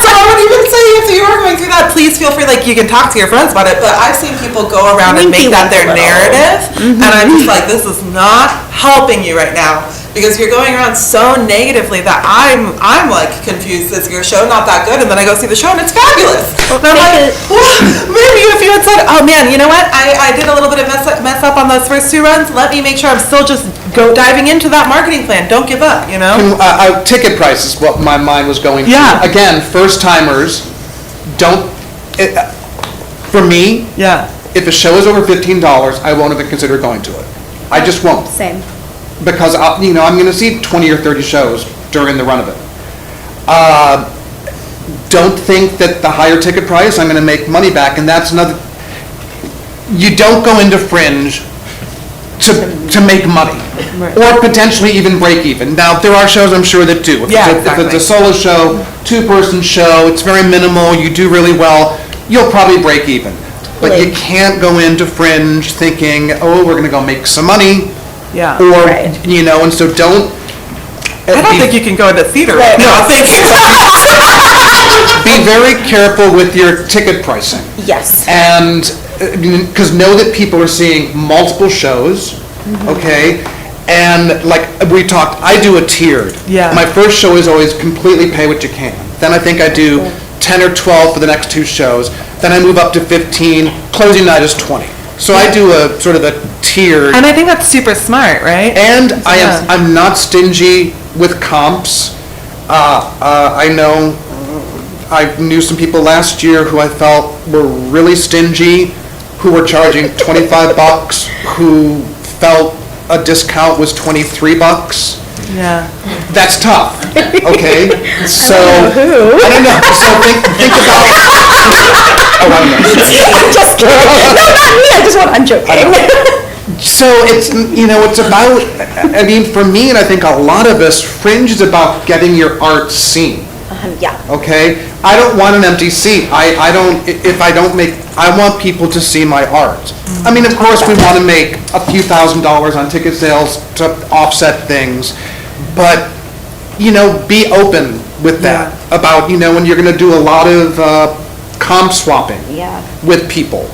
So I would even say, if you are going through that, please feel free, you can talk to your friends about it, but I've seen people go around and make Winky that their ones little. narrative, and I'm just like, this is not helping you right now, because you're going around so negatively that I'm confused. Is your show not that good? And then I go see the show and it's fabulous. And I'm like, maybe if you had said, oh man, you know what? I did a little bit of mess up on those first 2 runs. Let me make sure I'm still just diving into that marketing plan. Don't give up, Ticket price is what my mind was going to. Yeah. Again, first timers, for me, Yeah. if a show is over $15, I won't even consider going to it. I just won't. Same. Because, I'm going to see 20 or 30 shows during the run of it. Don't think that the higher ticket price, I'm going to make money back, and that's another, you don't go into Fringe to make money, or potentially even break even. Now, there are shows I'm sure that do. If it's a solo show, 2-person show, it's very minimal, you do really well, you'll probably break even. But you can't go into Fringe thinking, oh, we're going to go make some money. Yeah. Or, Right. and so don't. I don't think you can go into theater right now. Be very careful with your ticket pricing. Yes. And, because know that people are seeing multiple shows, okay? And like we talked, I do a tiered. Yeah. My first show is always completely pay what you can. Then I think I do 10 or 12 for the next 2 shows. Then I move up to 15, closing night is 20. So I do a sort of a tiered. And I think that's super smart, right? And I'm not stingy with comps. I know, I knew some people last year who I felt were really stingy, who were charging $25, who felt a discount was $23. Yeah. That's tough, okay? So, I don't know, so think about, oh, I don't know. I'm just kidding. No, not me. I'm joking. So it's, it's about, I mean, for me, and I think a lot of us, Fringe is about getting your art seen, Yeah. okay? I don't want an empty seat. I want people to see my art. I mean, of course, we want to make a few $1,000s on ticket sales to offset things, but, be open with that, about, when you're going to do a lot of comp swapping with people.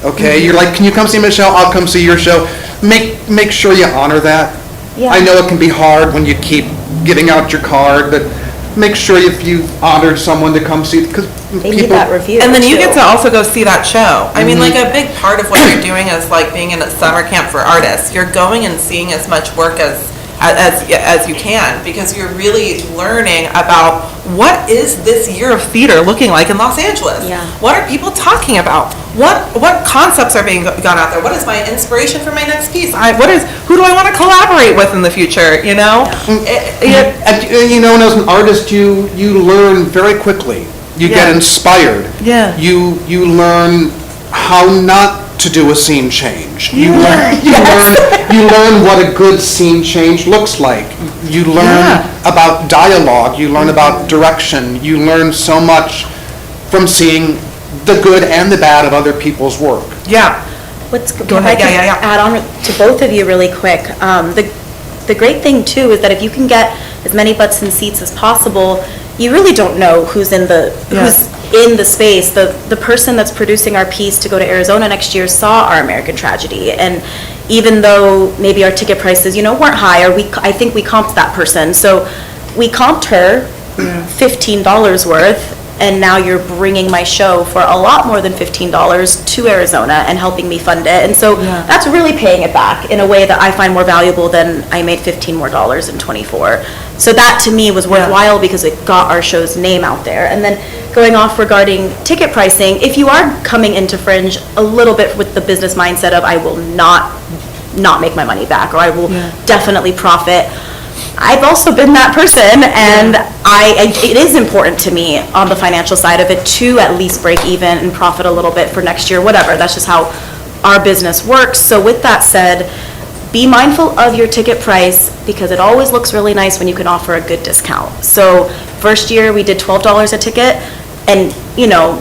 Okay, you're like, can you come see my show? I'll come see your show. Make sure you honor that. Yeah. I know it can be hard when you keep giving out your card, but make sure if you honored someone to come see, because They need people. that review. And then you too. get to also go see that show. I mean, a big part of what you're doing is being in a summer camp for artists. You're going and seeing as much work as you can, because you're really learning about what is this year of theater looking like in Los Angeles. Yeah. What are people talking about? What concepts are being gone out there? What is my inspiration for my next piece? Who do I want to collaborate with in the future? And as an artist, you learn very quickly. You get inspired. Yeah. You learn how not to do a scene change. You learn what a good scene change looks like. You learn about dialogue. You learn about direction. You learn so much from seeing the good and the bad of other people's work. Yeah. Go ahead. Add on to both of you really quick. The great thing too is that if you can get as many butts and seats as possible, you really don't know who's in the space. The person that's producing our piece to go to Arizona next year saw Our American Tragedy, and even though maybe our ticket prices, weren't high, or I think we comped that person. So we comped her $15 worth, and now you're bringing my show for a lot more than $15 to Arizona and helping me fund it. And so that's really paying it back in a way that I find more valuable than I made $15 more in 24. So that to me was worthwhile because it got our show's name out there. And then going off regarding ticket pricing, if you are coming into Fringe a little bit with the business mindset of I will not make my money back, or I will definitely profit, I've also been that person, and it is important to me on the financial side of it to at least break even and profit a little bit for next year, whatever. That's just how our business works. So with that said, be mindful of your ticket price because it always looks really nice when you can offer a good discount. So first year we did $12 a ticket, and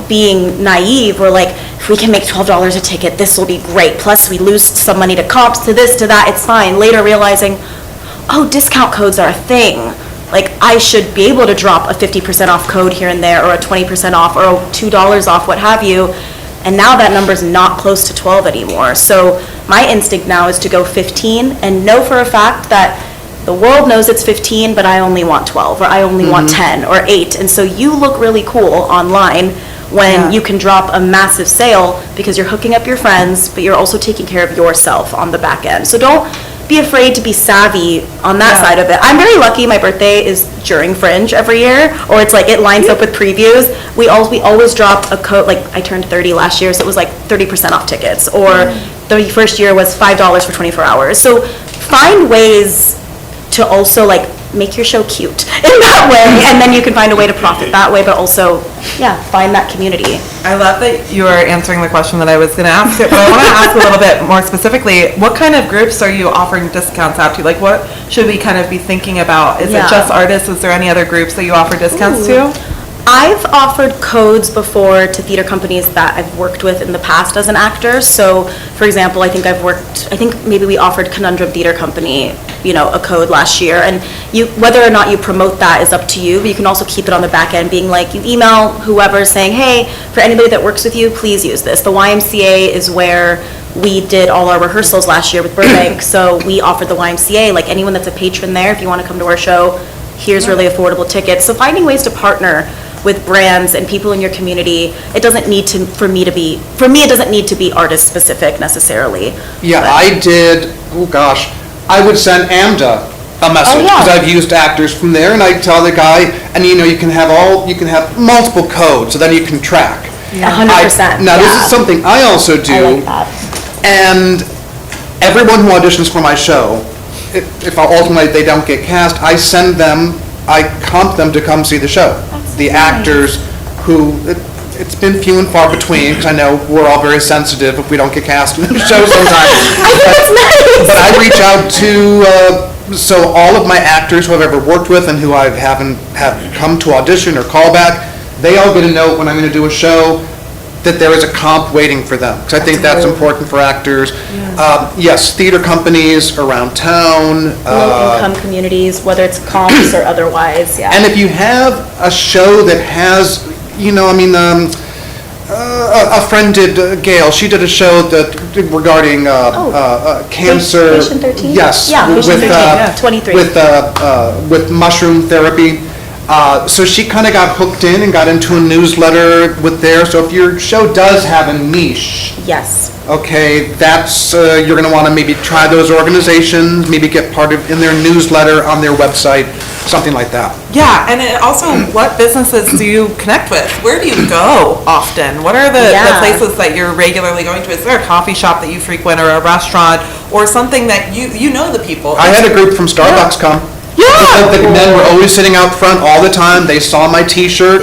being naive, we're like, if we can make $12 a ticket, this will be great. Plus we lose some money to comps, to this, to that, it's fine. Later realizing, oh, discount codes are a thing. Like, I should be able to drop a 50% off code here and there, or a 20% off, or a $2 off, what have you. And now that number's not close to 12 anymore. So my instinct now is to go 15 and know for a fact that the world knows it's 15, but I only want 12, or I only want 10 or 8. And so you look really cool online when you can drop a massive sale because you're hooking up your friends, but you're also taking care of yourself on the back end. So don't be afraid to be savvy on that side of it. I'm very lucky. My birthday is during Fringe every year, or it's like it lines up with previews. We always drop a code. Like, I turned 30 last year, so it was like 30% off tickets. Or the first year was $5 for 24 hours. So find ways to also like make your show cute in that way, and then you can find a way to profit that way, but also find that community. I love that you are answering the question that I was going to ask it, but I want to ask a little bit more specifically, what kind of groups are you offering discounts out to? Like, what should we kind of be thinking about? Is it just artists? Is there any other groups that you offer discounts to? I've offered codes before to theater companies that I've worked with in the past as an actor. So, for example, I think maybe we offered Conundrum Theater Company, a code last year. And whether or not you promote that is up to you, but you can also keep it on the back end, being like, you email whoever saying, hey, for anybody that works with you, please use this. The YMCA is where we did all our rehearsals last year with Burbank, so we offered the YMCA, like anyone that's a patron there, if you want to come to our show, here's really affordable tickets. So finding ways to partner with brands and people in your community. It doesn't need to, for me, it doesn't need to be artist specific necessarily. Yeah, I would send AMDA a message, because I've used actors from there, and I tell the guy, and you can have multiple codes, so then you can track. 100%. Now this is something I also do, I like that. And everyone who auditions for my show, if ultimately they don't get cast, I comp them to come see the show. The actors who, it's been few and far between, because I know we're all very sensitive if we don't get cast in the show sometimes. But I reach out to, so all of my actors who I've ever worked with and who I haven't come to audition or call back, they all get a note when I'm going to do a show that there is a comp waiting for them, because I think that's important for actors. Yes, theater companies around town. Low-income communities, whether it's comps or otherwise, And if you have a show that has, a friend did, Gail, she did a show that regarding cancer. Patient 13? Yes. Yeah, Patient 13, 23. With mushroom therapy. So she kind of got hooked in and got into a newsletter with there. So if your show does have a niche, okay, that's you're going to want to maybe try those organizations, maybe get part of in their newsletter on their website, something like that. Yeah, and it also, what businesses do you connect with? Where do you go often? What are the places that you're regularly going to? Is there a coffee shop that you frequent, or a restaurant, or something that you know the people? I had a group from Starbucks come. The men were always sitting out front all the time. They saw my T-shirt,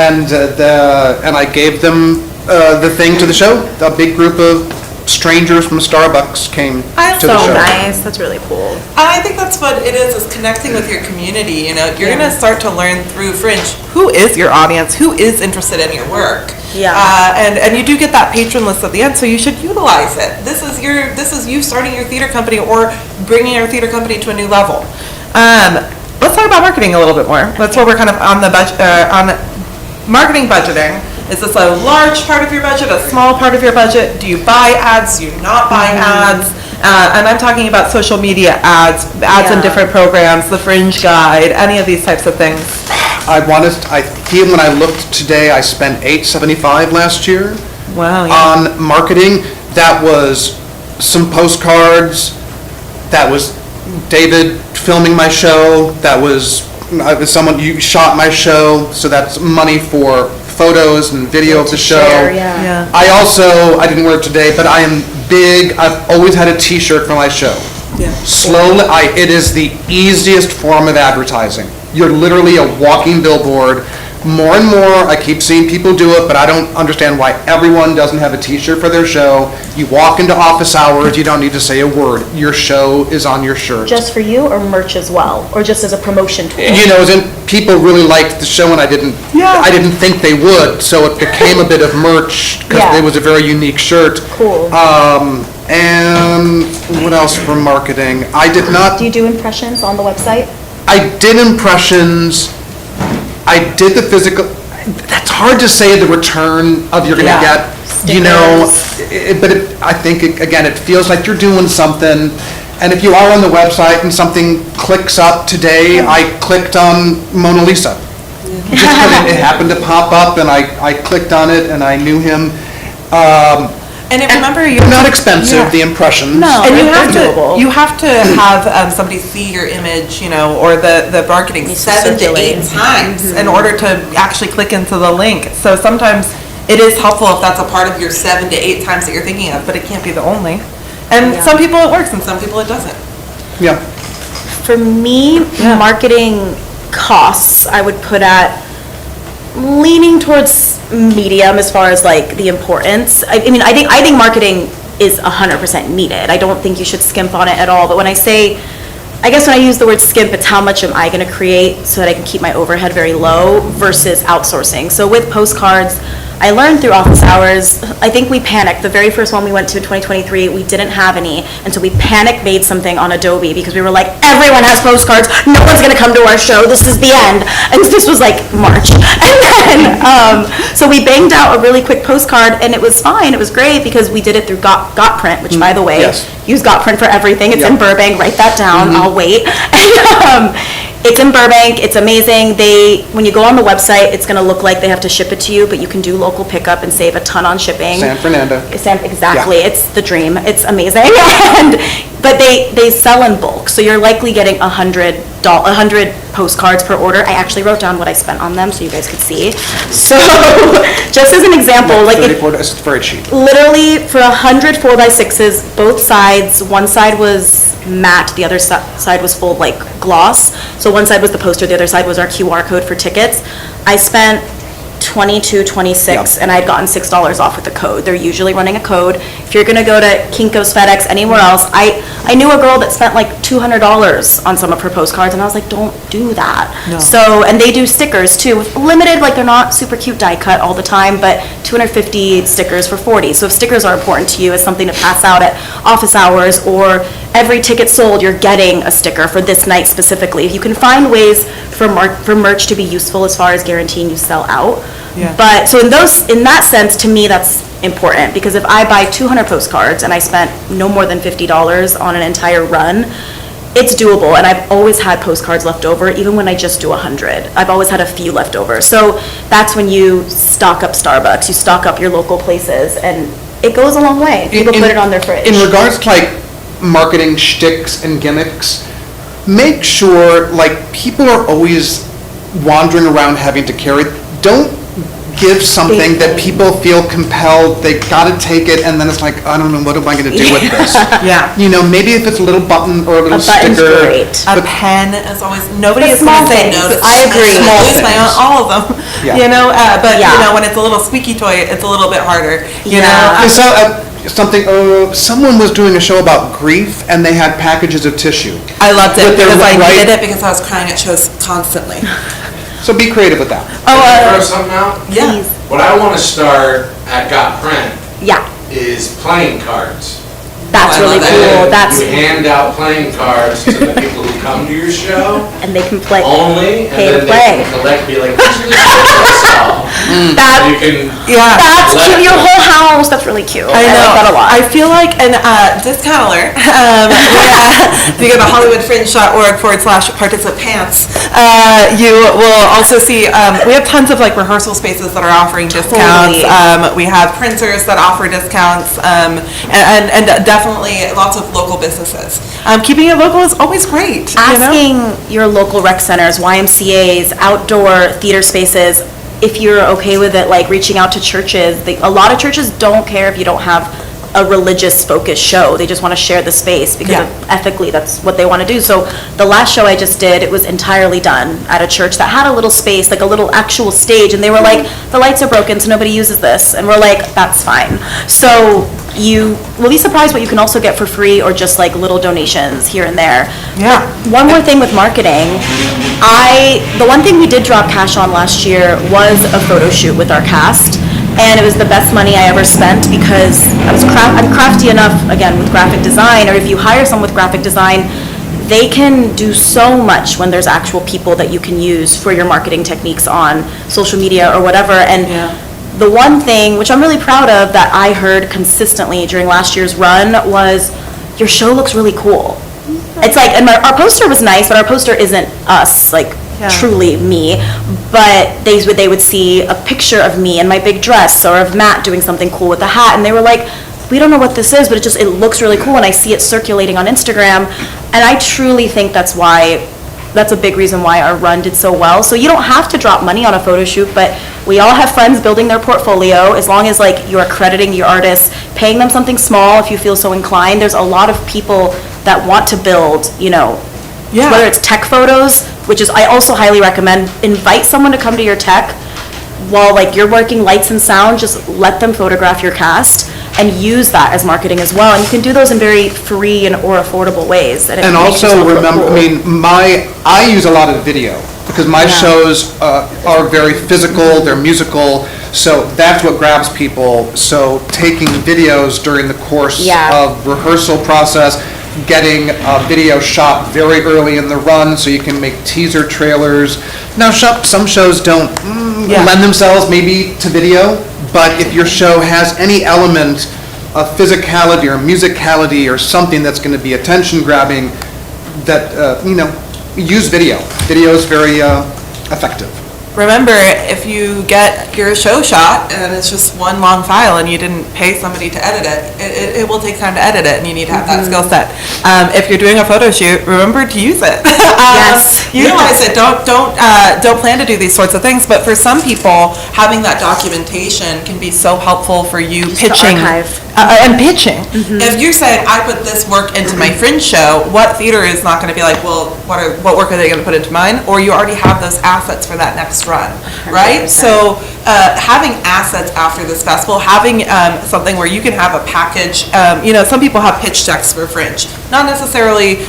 and I gave them the thing to the show. A big group of strangers from Starbucks came to the show. Nice. That's really cool. I think that's what it is connecting with your community. You're going to start to learn through Fringe who is your audience, who is interested in your work. And you do get that patron list at the end, so you should utilize it. This is you starting your theater company or bringing your theater company to a new level. Let's talk about marketing a little bit more. That's where we're kind of on the budget, on marketing budgeting. Is this a large part of your budget, a small part of your budget? Do you buy ads? Do you not buy ads? And I'm talking about social media ads in different programs, the Fringe Guide, any of these types of things. I feel when I looked today, I spent $875 last year on marketing. That was some postcards. That was David filming my show. That was someone you shot my show, so that's money for photos and video of the show. I didn't wear it today, but I am big. I've always had a T-shirt for my show. Slowly, it is the easiest form of advertising. You're literally a walking billboard more and more, I keep seeing people do it, but I don't understand why everyone doesn't have a t-shirt for their show. You walk into office hours, you don't need to say a word. Your show is on your shirt. Just for you, or merch as well, or just as a promotion tool? You know, people really liked the show, and I didn't think they would, so it became a bit of merch, because Yeah. it was a very unique shirt. Cool. And what else for marketing? I did not, Do you do impressions on the website? I did impressions, I did the physical, that's hard to say the return of you're gonna get, you know, I think, again, it feels like you're doing something, and if you are on the website and something clicks up today, I clicked on Mona Lisa. Just 'cause it happened to pop up, and I clicked on it, and I knew him. And remember, you Not expensive, the impressions. No. And Doable. you have to have somebody see your image, you know, or the marketing Needs to 7 to circulate. 8 times in order to actually click into the link. So sometimes it is helpful if that's a part of your 7 to 8 times that you're thinking of, but it can't be the only. And Yeah. some people it works and some people it doesn't. Yeah. For me, marketing costs, I would put at leaning towards medium as far as like the importance. I mean, I think marketing is 100% needed. I don't think you should skimp on it at all. But when I say, I guess when I use the word skimp, it's how much am I going to create so that I can keep my overhead very low versus outsourcing. So with postcards, I learned through office hours, I think we panicked. The very first one we went to in 2023, we didn't have any. And so we panic made something on Adobe because we were like, everyone has postcards. No one's going to come to our show. This is the end. And this was like March. And then, so we banged out a really quick postcard, and it was fine. It was great because we did it through Gotprint, which, by the way, Yes. use Gotprint for everything. It's in Yep. Burbank. Write that down. I'll wait. And, it's in Burbank. It's amazing. When you go on the website, it's going to look like they have to ship it to you, but you can do local pickup and save a ton on shipping. San Fernando. Exactly. Yeah. It's the dream. It's amazing. But they sell in bulk, so you're likely getting 100 postcards per order. I actually wrote down what I spent on them so you guys could see. So just as an example, like if, 34, it's very cheap. literally for 100 4x6s, both sides, one side was matte, the other side was full like gloss. So one side was the poster, the other side was our QR code for tickets. I spent $22.26 and I'd gotten $6 off with the code. They're usually running a code. If you're gonna go to Kinko's, FedEx, anywhere else, I knew a girl that spent like $200 on some of her postcards, and I was like, don't do that. No. So, and they do stickers too, limited, like they're not super cute die cut all the time, but 250 stickers for 40. So if stickers are important to you as something to pass out at office hours, or every ticket sold, you're getting a sticker for this night specifically. You can find ways for merch to be useful as far as guaranteeing you sell out. Yeah. But so in that sense, to me, that's important, because if I buy 200 postcards and I spent no more than $50 on an entire run, it's doable. And I've always had postcards left over, even when I just do 100. I've always had a few left over. So that's when you stock up Starbucks, you stock up your local places, and it goes a long way. People put it on their fridge. In regards to like marketing shticks and gimmicks, make sure like people are always wandering around having to carry. Don't give something that people feel compelled, they gotta take it, and then it's like, I don't know, what am I gonna do with this? Yeah. You know, maybe if it's a little button or a little button's sticker. great. A pen is always, nobody The is going small to say things. no to I agree. small Small things. I own things. all of them, Yeah. you know, but you Yeah. know, when it's a little squeaky toy, it's a little bit harder, you Yeah. know. I saw something, someone was doing a show about grief, and they had packages of tissue. I loved it With their because I right- needed it because I was crying at shows constantly. So be creative with that. Can I throw something out? Yeah. Please. What I want to start at Got Print Yeah, is playing cards. that's I really love cool. that. That's, You hand out playing cards to the people who come to your show and they can play. only, and Pay to then play. they can collect, be like, these are the tickets I saw. That, You can, Yeah. that's Let- cute. Your whole house. That's really cute. I know. like that a lot. I feel like an discount alert. If you go to hollywoodfringe.org/participants, you will also see we have tons of like rehearsal spaces that are offering discounts. Totally. We have printers that offer discounts, and definitely lots of local businesses. Keeping it local is always great. you know? Asking your local rec centers, YMCA's, outdoor theater spaces, if you're okay with it, like reaching out to churches. A lot of churches don't care if you don't have a religious focused show. They just want to share the space because ethically that's what they want to do. So the last show I just did, it was entirely done at a church that had a little space, like a little actual stage, and they were like, the lights are broken, so nobody uses this. And we're like, that's fine. So you will be surprised what you can also get for free or just like little donations here and there. Yeah. One more thing with marketing, the one thing we did drop cash on last year was a photo shoot with our cast, and it was the best money I ever spent because I'm crafty enough, again, with graphic design, or if you hire someone with graphic design, they can do so much when there's actual people that you can use for your marketing techniques on social media or whatever. And the one thing, which I'm really proud of, that I heard consistently during last year's run was, your show looks really cool. It's like, and our poster was nice, but our poster isn't us, like truly me. But they would see a picture of me in my big dress or of Matt doing something cool with a hat, and they were like, we don't know what this is, but it looks really cool, and I see it circulating on Instagram. And I truly think that's a big reason why our run did so well. So you don't have to drop money on a photo shoot, but we all have friends building their portfolio. As long as like you're accrediting your artists, paying them something small if you feel so inclined. There's a lot of people that want to build, whether it's tech photos, which is, I also highly recommend, invite someone to come to your tech while like you're working lights and sound, just let them photograph your cast and use that as marketing as well. And you can do those in very free or affordable ways. And also remember, cool. I use a lot of video because my shows are very physical, they're musical, so that's what grabs people. So taking videos during the course of rehearsal process, getting a video shot very early in the run so you can make teaser trailers. Now, some shows don't lend themselves maybe to video, but if your show has any element of physicality or musicality or something that's going to be attention grabbing, that, use video. Video is very effective. Remember, if you get your show shot and it's just one long file and you didn't pay somebody to edit it, it will take time to edit it, and you need to have that skill set. If you're doing a photo shoot, remember to use it. Utilize it. Don't plan to do these sorts of things. But for some people, having that documentation can be so helpful for you pitching. And pitching. If you're saying, I put this work into my Fringe show, what theater is not going to be like, well, what work are they going to put into mine? Or you already have those assets for that next run, right? 100%. So having assets after this festival, having something where you can have a package, some people have pitch decks for Fringe. Not necessarily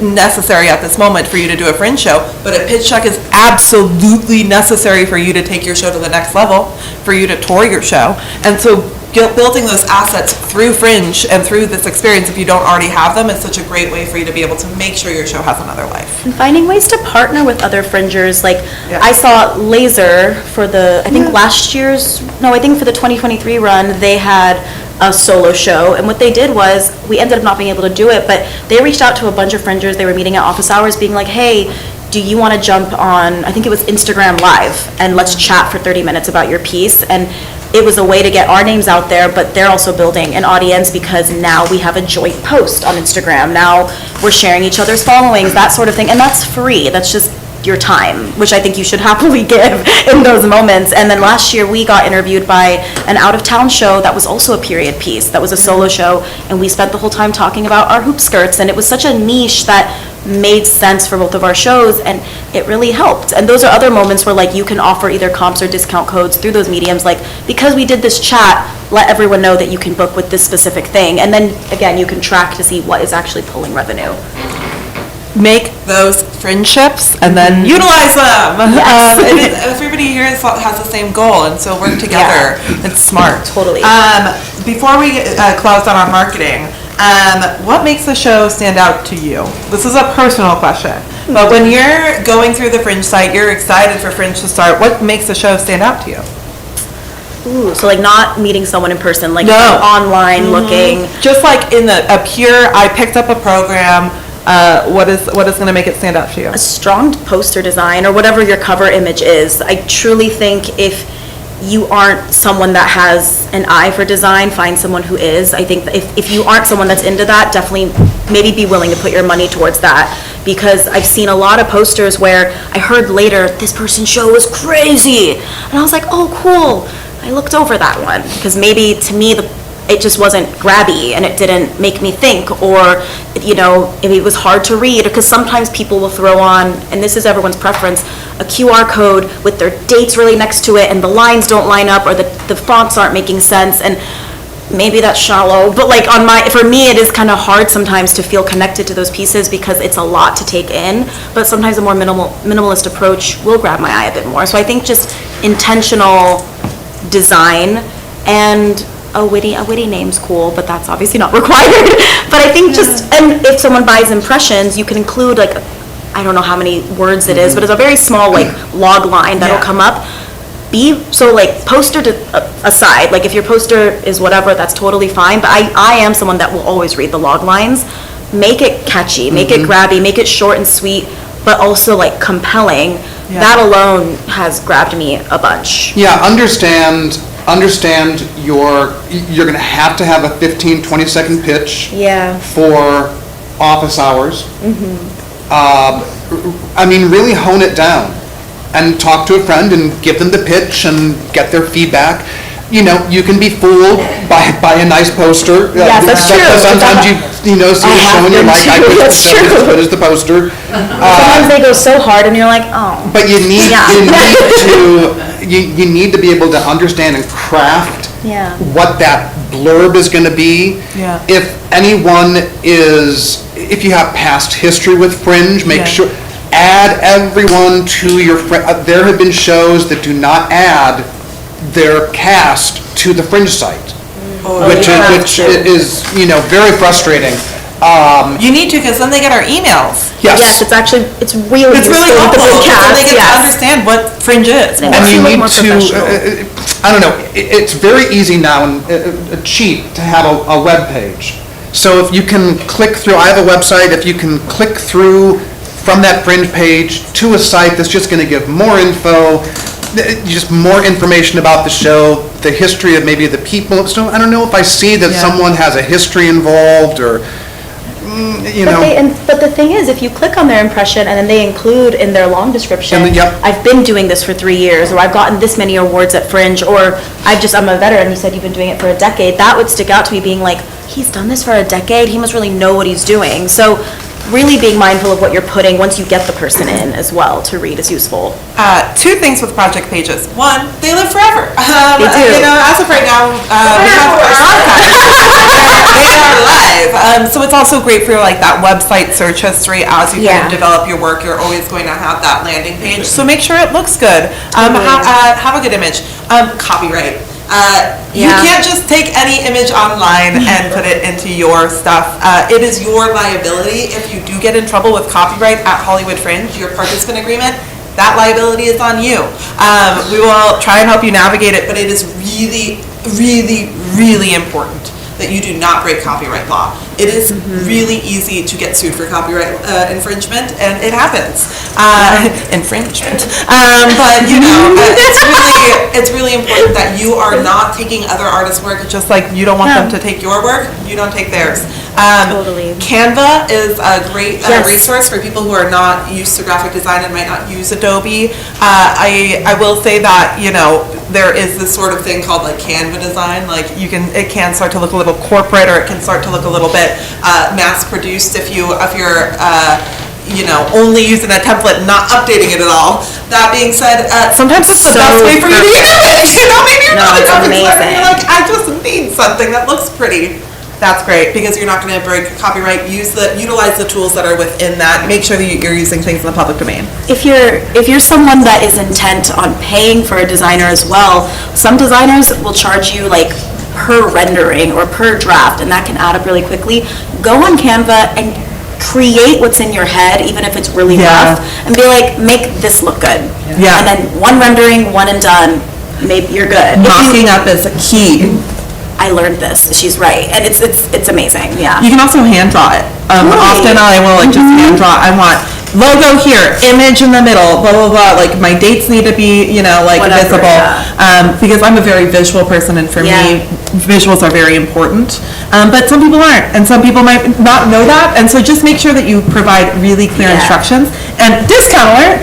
necessary at this moment for you to do a Fringe show, but a pitch deck is absolutely necessary for you to take your show to the next level, for you to tour your show. And so building those assets through Fringe and through this experience, if you don't already have them, is such a great way for you to be able to make sure your show has another life. And finding ways to partner with other Fringers. Like, I saw Laser for the, I think for the 2023 run, they had a solo show, and what they did was, we ended up not being able to do it, but they reached out to a bunch of Fringers they were meeting at office hours, being like, hey, do you want to jump on, I think it was Instagram Live, and let's chat for 30 minutes about your piece. And it was a way to get our names out there, but they're also building an audience because now we have a joint post on Instagram. Now we're sharing each other's followings, that sort of thing, and that's free. That's just your time, which I think you should happily give in those moments. And then last year we got interviewed by an out-of-town show that was also a period piece, that was a solo show, and we spent the whole time talking about our hoop skirts, and it was such a niche that made sense for both of our shows, and it really helped. And those are other moments where like you can offer either comps or discount codes through those mediums, like, because we did this chat, let everyone know that you can book with this specific thing, and then again you can track to see what is actually pulling revenue. Make those friendships and then utilize them. Yes. Everybody here has the same goal, and so work together. It's smart. Totally. Before we close out on marketing, what makes the show stand out to you? This is a personal question, but when you're going through the Fringe site, you're excited for Fringe to start. What makes the show stand out to you? Ooh, so like not meeting someone in person, like online looking. Just like in a pure, I picked up a program. What is going to make it stand out to you? A strong poster design, or whatever your cover image is. I truly think if you aren't someone that has an eye for design, find someone who is. I think if you aren't someone that's into that, definitely maybe be willing to put your money towards that, because I've seen a lot of posters where I heard later, this person's show was crazy, and I was like, oh cool, I looked over that one, because maybe to me it just wasn't grabby and it didn't make me think, or, you know, if it was hard to read, because sometimes people will throw on, and this is everyone's preference, a QR code with their dates really next to it and the lines don't line up or the fonts aren't making sense, and maybe that's shallow, but like for me it is kind of hard sometimes to feel connected to those pieces because it's a lot to take in, but sometimes a more minimalist approach will grab my eye a bit more. So I think just intentional design, and a witty name's cool, but that's obviously not required. But I think and if someone buys impressions, you can include like, I don't know how many words it is, but it's a very small like log line that'll come up. So like poster aside, like if your poster is whatever, that's totally fine, but I am someone that will always read the log lines. Make it catchy, make it grabby, make it short and sweet, but also like compelling. That alone has grabbed me a bunch. Yeah, understand you're going to have a 15-20 second pitch for office hours. I mean, really hone it down and talk to a friend and give them the pitch and get their feedback. You know, you can be fooled by a nice poster. Yes, that's true. Sometimes you know, see a show and you're like, I wish it was as good as the poster. Sometimes they go so hard and you're like, oh. But you need you need to be able to understand and craft what that blurb is going to be. If you have past history with Fringe, make sure, add everyone to your friend. There have been shows that do not add their cast to the Fringe site, which is you know, very frustrating. You need to, because then they get our emails. Yes, it's really helpful. Then they get to understand what Fringe is. And you need to, I don't know, it's very easy now and cheap to have a web page. So if you can click through, I have a website, if you can click through from that Fringe page to a site that's just going to give more info, just more information about the show, the history of maybe the people. So I don't know if I see that someone has a history involved, or you know. But the thing is, if you click on their impression and then they include in their long description, I've been doing this for 3 years, or I've gotten this many awards at Fringe, or I'm a veteran, you said you've been doing it for a decade, that would stick out to me, being like, he's done this for a decade, he must really know what he's doing. So really being mindful of what you're putting once you get the person in as well to read is useful. 2 things with project pages. 1, they live forever. They do. You know, as of right now, we have our archives. They are live. So it's also great for like that website search history. As you kind of develop your work, you're always going to have that landing page. So make sure it looks good. Have a good image. Copyright. You can't just take any image online and put it into your stuff. It is your liability if you do get in trouble with copyright at Hollywood Fringe, your participant agreement, that liability is on you. We will try and help you navigate it, but it is really, really, really important that you do not break copyright law. It is really easy to get sued for copyright infringement, and it happens. Infringement. But you know, it's really important that you are not taking other artists' work, just like you don't want them to take your work, you don't take theirs. Totally. Canva is a great resource for people who are not used to graphic design and might not use Adobe. I will say that, you know, there is this sort of thing called like Canva design. Like it can start to look a little corporate, or it can start to look a little bit mass-produced if you're you know, only using a template, not updating it at all. That being said, sometimes it's the best way for you to use it. You know, maybe you're not a graphic designer and you're like, I just need something that looks pretty. That's great, because you're not going to break copyright. Utilize the tools that are within that. Make sure that you're using things in the public domain. If you're someone that is intent on paying for a designer as well, some designers will charge you like per rendering or per draft, and that can add up really quickly. Go on Canva and create what's in your head, even if it's really rough, and be like, make this look good. And then one rendering, one and done, maybe you're good. Mocking up is a key. I learned this. She's right, and it's amazing. Yeah. You can also hand draw it. Often I will like just hand draw. I want logo here, image in the middle, blah, blah, blah, like my dates need to be, like Whatever, visible. yeah. Because I'm a very visual person, and for Yeah. me, visuals are very important. But some people aren't, and some people might not know that, and so just make sure that you provide really clear Yeah. instructions. And discount alert,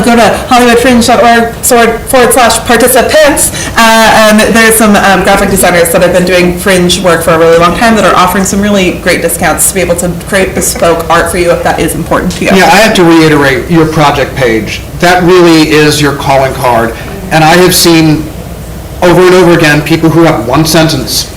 go to hollywoodfringe.org/participants, and there's some graphic designers that have been doing fringe work for a really long time that are offering some really great discounts to be able to create bespoke art for you if that is important to you. Yeah, I have to reiterate your project page. That really is your calling card. And I have seen over and over again people who have one sentence,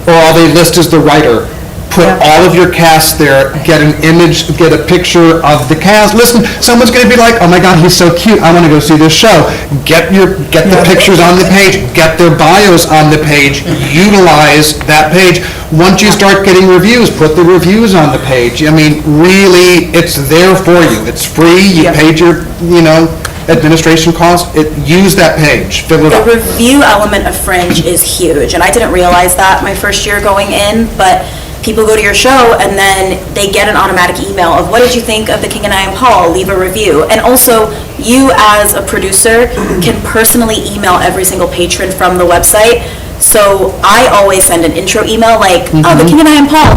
or all they list is the writer. Put all of your cast there, get an image, get a picture of the cast. Listen, someone's going to be like, oh my God, he's so cute, I want to go see this show. Get the pictures on the page, get their bios on the page, utilize that page. Once you start getting reviews, put the reviews on the page. I mean, really, it's there for you. It's free, you paid your, administration costs. Use that page, fill it The up. review element of Fringe is huge, and I didn't realize that my first year going in, but people go to your show and then they get an automatic email of what did you think of The King and I Am Paul, leave a review. And also, you as a producer can personally email every single patron from the website. So I always send an intro email like, oh, The King and I Am Paul,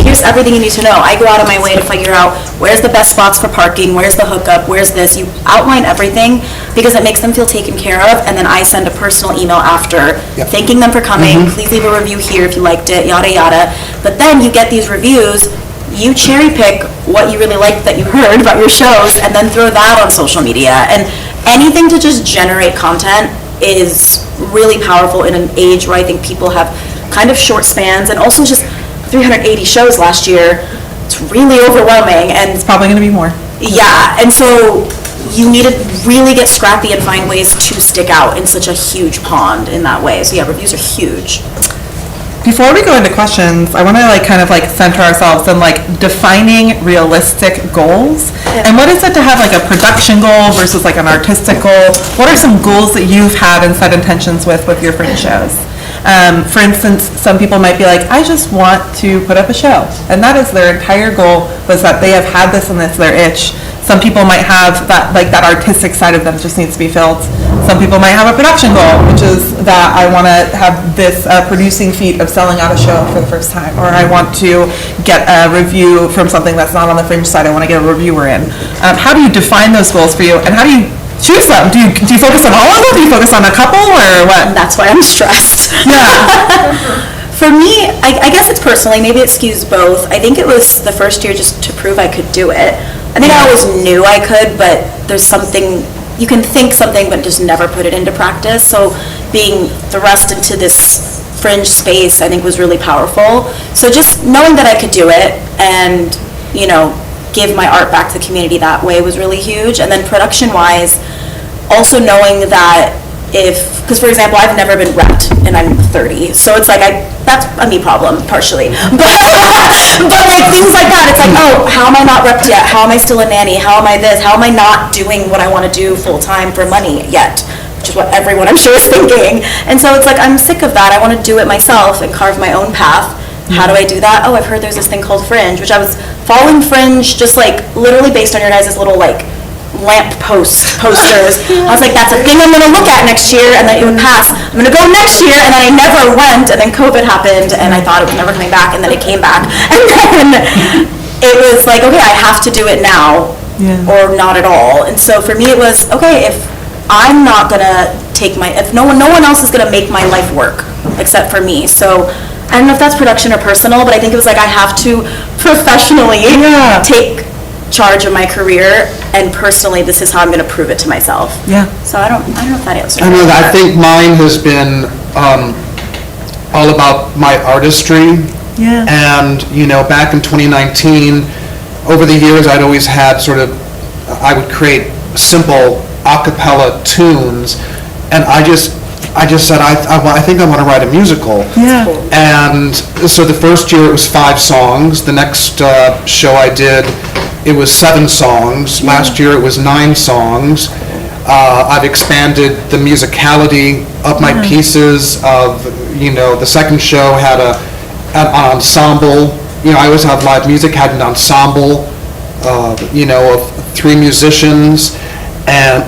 here's everything you need to know. I go out of my way to figure out where's the best spots for parking, where's the hookup, where's this. You outline everything because it makes them feel taken care of, and then I send a personal email after thanking them for coming. Please leave a review here if you liked it, yada yada. But then you get these reviews, you cherry pick what you really liked that you heard about your shows, and then throw that on social media. And anything to just generate content is really powerful in an age where I think people have kind of short spans, and also just 380 shows last year. It's really overwhelming, and It's probably going to be more. yeah, and so you need to really get scrappy and find ways to stick out in such a huge pond in that way. So yeah, reviews are huge. Before we go into questions, I want to kind of center ourselves in defining realistic goals. And what is it to have a production goal versus an artistic goal? What are some goals that you've had and set intentions with your fringe shows? For instance, some people might be like, I just want to put up a show. And that is their entire goal, was that they have had this and this their itch. Some people might have that that artistic side of them just needs to be filled. Some people might have a production goal, which is that I want to have this producing feat of selling out a show for the first time, or I want to get a review from something that's not on the fringe side. I want to get a reviewer in. How do you define those goals for you, and how do you choose them? Do you focus on all of them? Do you focus on a couple, or what? And that's why I'm stressed. Yeah. For me, I guess it's personally, maybe it skews both. I think it was the first year just to prove I could do it. I think I always knew I could, but there's something, you can think something but just never put it into practice. So being thrust into this fringe space, I think, was really powerful. So just knowing that I could do it and, give my art back to the community that way was really huge. And then production-wise, also knowing that because for example, I've never been repped and I'm 30, so it's that's a me problem partially, but things like that, it's oh, how am I not repped yet? How am I still a nanny? How am I this? How am I not doing what I want to do full time for money yet? Which is what everyone I'm sure is thinking. And so it's I'm sick of that. I want to do it myself and carve my own path. How do I do that? Oh, I've heard there's this thing called Fringe, which I was following Fringe just literally based on your guys' little lamp posters. I was that's a thing I'm going to look at next year, and then it would pass. I'm going to go next year, and then I never went, and then COVID happened, and I thought it was never coming back, and then it came back. And then it was okay, I have to do it now, or not at all. And so for me it was, okay, if I'm not going to if no one else is going to make my life work except for me. So I don't know if that's production or personal, but I think it was I have to professionally take charge of my career, and personally this is how I'm going to prove it to myself. So I don't know if that answers. I think mine has been all about my artistry. And back in 2019, over the years I'd always had I would create simple a cappella tunes, and I just said I think I want to write a musical. And so the first year it was 5 songs. The next show I did, it was 7 songs. Last year it was 9 songs. I've expanded the musicality of my pieces. The second show had an ensemble. I always have live music, had an ensemble of 3 musicians.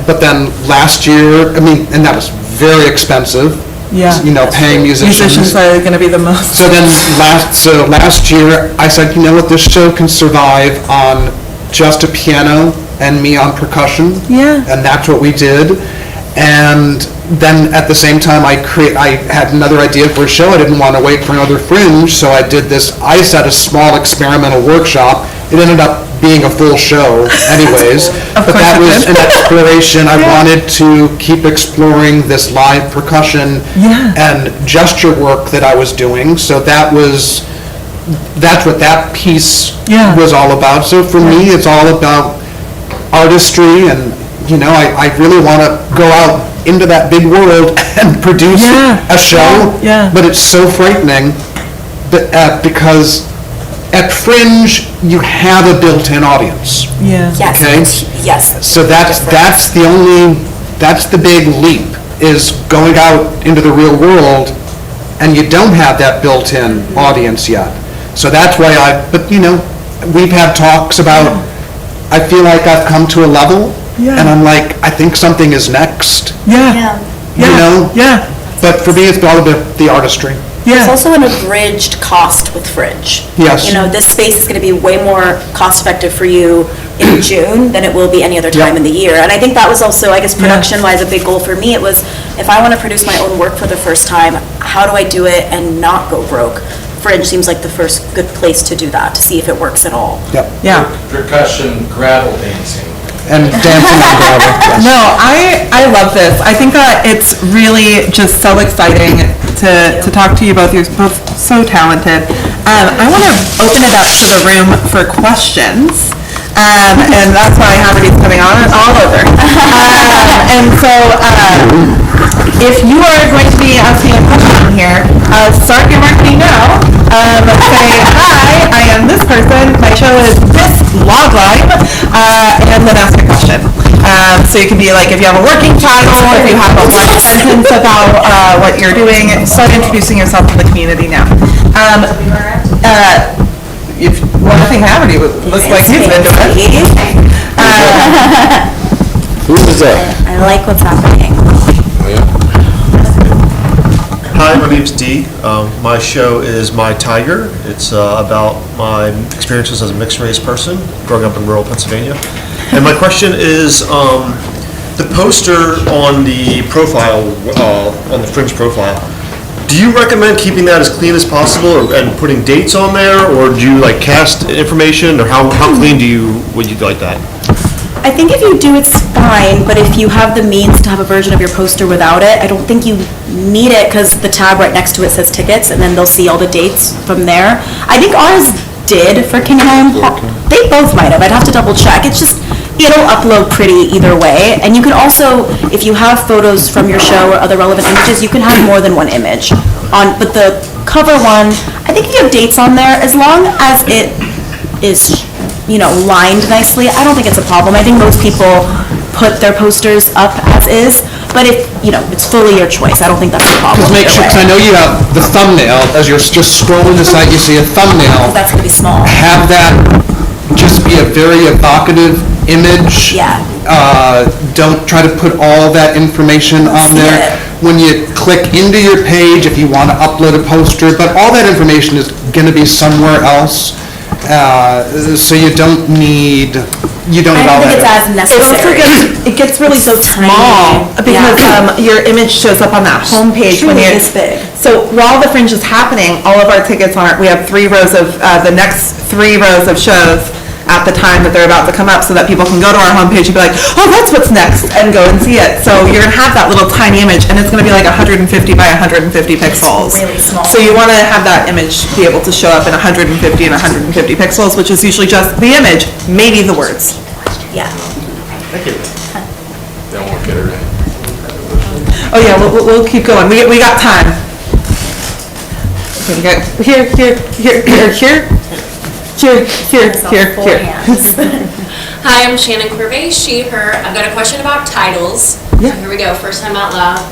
But then last year, and that was very expensive. Yeah. Paying musicians. Musicians are going to be the most. So then last year, I said, you know what, this show can survive on just a piano and me on percussion. Yeah. And that's what we did. And then at the same time, I had another idea for a show. I didn't want to wait for another Fringe, so I did this. I set a small experimental workshop. It ended up being a full show anyways. But that was an exploration. I wanted to keep exploring this live percussion and gesture work that I was doing. So that's what that piece was all about. So for me, it's all about artistry, and I really want to go out into that big world and produce a show. But it's so frightening because at Fringe, you have a built-in audience. Yeah. Yes. Okay? Yes. So that's the big leap, is going out into the real world, and you don't have that built-in audience yet. So that's why we've had talks about, I feel like I've come to a level, and I'm like, I think something is next. Yeah. But for me, it's all about the artistry. There's also an abridged cost with Fringe. Yes. This space is going to be way more cost-effective for you in June than it will be any other time in the year. And I think that was also, I guess, production-wise, a big goal for me. It was, if I want to produce my own work for the first time, how do I do it and not go broke? Fringe seems like the first good place to do that, to see if it works at all. Percussion, gravel dancing. And dancing on gravel. Yes. No, I love this. I think that it's really just so exciting to talk to you both. You're both so talented. I want to open it up to the room for questions. And that's why Haverty's coming on all over. And so if you are going to be asking a question here, start your marketing now. Say, hi, I am this person, my show is this log line, and then ask a question. So you can be like, if you have a working title, if you have a one sentence about what you're doing, start introducing yourself to the community now. I think Haverty looks like he's been doing it. Who is that? I like what's happening. Hi, my name's Dee. My show is My Tiger. It's about my experiences as a mixed-race person growing up in rural Pennsylvania. And my question is, the poster on the profile, on the Fringe profile, do you recommend keeping that as clean as possible and putting dates on there, or do you like cast information, or how clean would you like that? I think if you do, it's fine, but if you have the means to have a version of your poster without it, I don't think you need it, because the tab right next to it says tickets, and then they'll see all the dates from there. I think ours did for Kingham. They both might have. I'd have to double check. It's just, it'll upload pretty either way. And you can also, if you have photos from your show or other relevant images, you can have more than one image on. But the cover one, I think if you have dates on there, as long as it is, lined nicely, I don't think it's a problem. I think most people put their posters up as is, but if, it's fully your choice. I don't think that's a problem. Just make sure, because I know you have the thumbnail, as you're just scrolling the site, you see a thumbnail. That's going to be small. Have that just be a very evocative image. Yeah. Don't try to put all that information on there. When you click into your page, if you want to upload a poster, but all that information is going to be somewhere else. So you don't need all that. I don't think it's as necessary. It gets really so small tiny. because your image shows up on that homepage when you're this big. So while the Fringe is happening, all of our tickets we have 3 rows of the next 3 rows of shows at the time that they're about to come up, so that people can go to our homepage and be like, oh, that's what's next, and go and see it. So you're going to have that little tiny image, and it's going to be like 150 by 150 pixels. It's really small. So you want to have that image be able to show up in 150 and 150 pixels, which is usually just the image, maybe the words. Yeah. Thank you. They won't get it right. Oh yeah, we'll keep going. We got time. Okay, we got here. Hi, I'm Shannon Corvée, she, her. I've got a question about titles. Yeah. Here we go, first time out loud.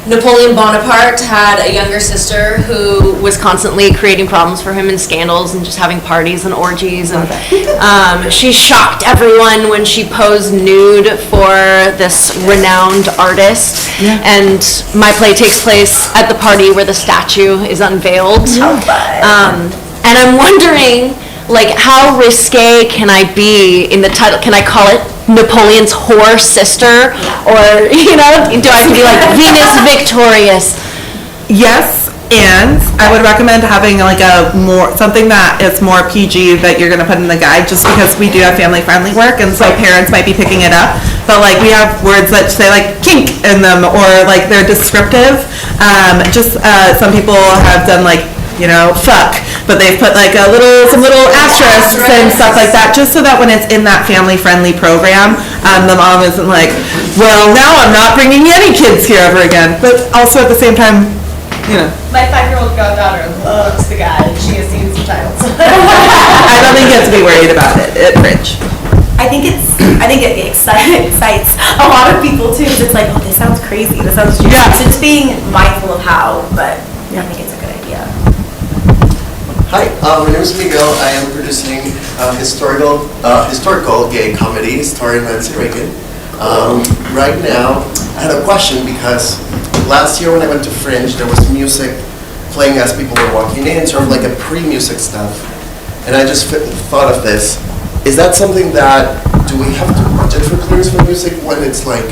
Napoleon Bonaparte had a younger sister who was constantly creating problems for him and scandals and just having parties and orgies. And she shocked everyone when she posed nude for this renowned artist. And my play takes place at the party where the statue is unveiled. And I'm wondering, like, how risque can I be in the title? Can I call it Napoleon's whore sister? Or, you know, do I have to be like Venus Victorious? Yes, and I would recommend having like something that is more PG that you're gonna put in the guide, just because we do have family-friendly work, and so parents might be picking it up. But like, we have words that say like kink in them, or like they're descriptive. Some people have done like, you know, fuck, but they've put like some little asterisks and stuff like that, just so that when it's in that family-friendly program, the mom isn't like, well, now I'm not bringing any kids here ever again. But also at the same time, you know. My 5-year-old goddaughter loves the guy, and she has seen some titles. I don't think you have to be worried about it at Fringe. I think it excites a lot of people too, because it's like, oh, this sounds crazy, this sounds juicy. Yeah. So it's being mindful of how, but I think it's a good idea. Hi, my name is Miguel. I am producing historical gay comedy starring Nancy Reagan. Right now, I had a question because last year when I went to Fringe, there was music playing as people were walking in, sort of like a pre-music stuff. And I just thought of this. Is that something that, do we have to budget for clearance for music when it's like,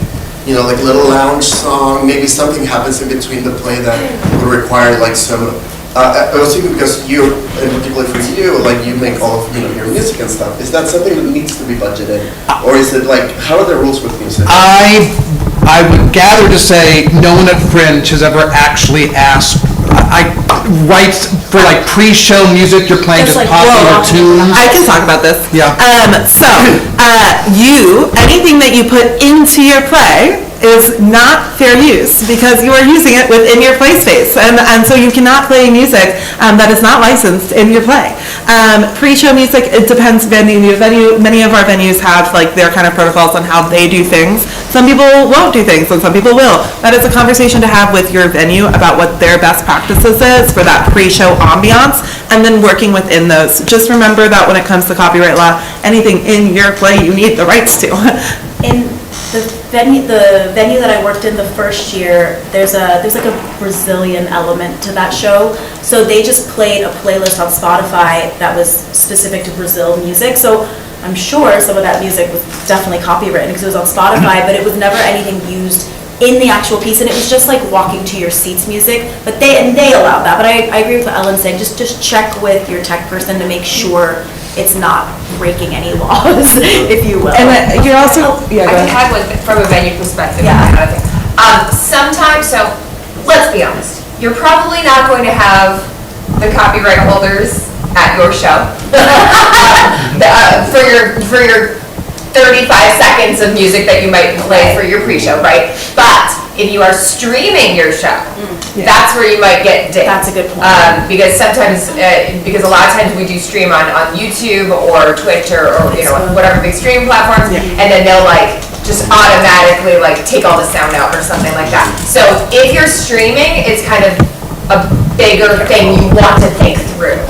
you know, like a little lounge song, maybe something happens in between the play that would require like some, I was thinking because you, and particularly for you, like you make all of your music and stuff. Is that something that needs to be budgeted, or is it like, how are the rules with music? I would gather to say no one at Fringe has ever actually asked. I write for like pre-show music. You're playing just popular tunes. I can talk about this. Yeah. Anything that you put into your play is not fair use, because you are using it within your play space, and so you cannot play music that is not licensed in your play. Pre-show music, it depends venue to venue. Many of our venues have like their kind of protocols on how they do things. Some people won't do things, and some people will. That is a conversation to have with your venue about what their best practices is for that pre-show ambiance, and then working within those. Just remember that when it comes to copyright law, anything in your play you need the rights to. In the venue that I worked in the first year, there's like a Brazilian element to that show. So they just played a playlist on Spotify that was specific to Brazil music. So I'm sure some of that music was definitely copywritten because it was on Spotify, but it was never anything used in the actual piece, and it was just like walking to your seats music. But they allowed that. But I agree with what Ellen's saying. Just check with your tech person to make sure it's not breaking any laws, if you will. And you're also, I can add one from a venue perspective. Yeah. Kind of thing. Sometimes, so let's be honest, you're probably not going to have the copyright holders at your show for your 35 seconds of music that you might play for your pre-show, right? But if you are streaming your show, that's where you might get dinged. That's a good point. Because sometimes, because a lot of times we do stream on YouTube or Twitch or whatever big streaming platforms, and then they'll like just automatically like take all the sound out or something like that. So if you're streaming, it's kind of a bigger thing you want to think through.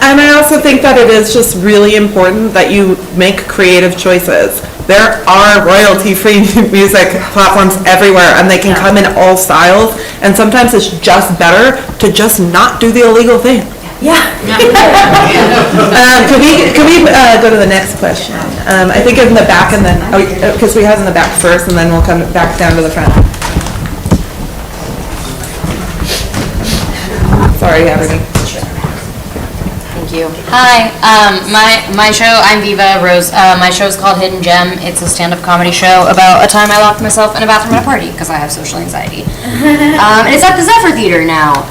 And I also think that it is just really important that you make creative choices. There are royalty-free music platforms everywhere, and they can come in all styles, and sometimes it's just better to just not do the illegal thing. Yeah. Could we go to the next question? I think in the back, and then, because we have in the back first, and then we'll come back down to the front. Sorry, Aberdeen. You. Hi, my show, I'm Viva Rose. My show is called Hidden Gem. It's a stand-up comedy show about a time I locked myself in a bathroom at a party because I have social anxiety. And it's at the Zephyr Theatre now.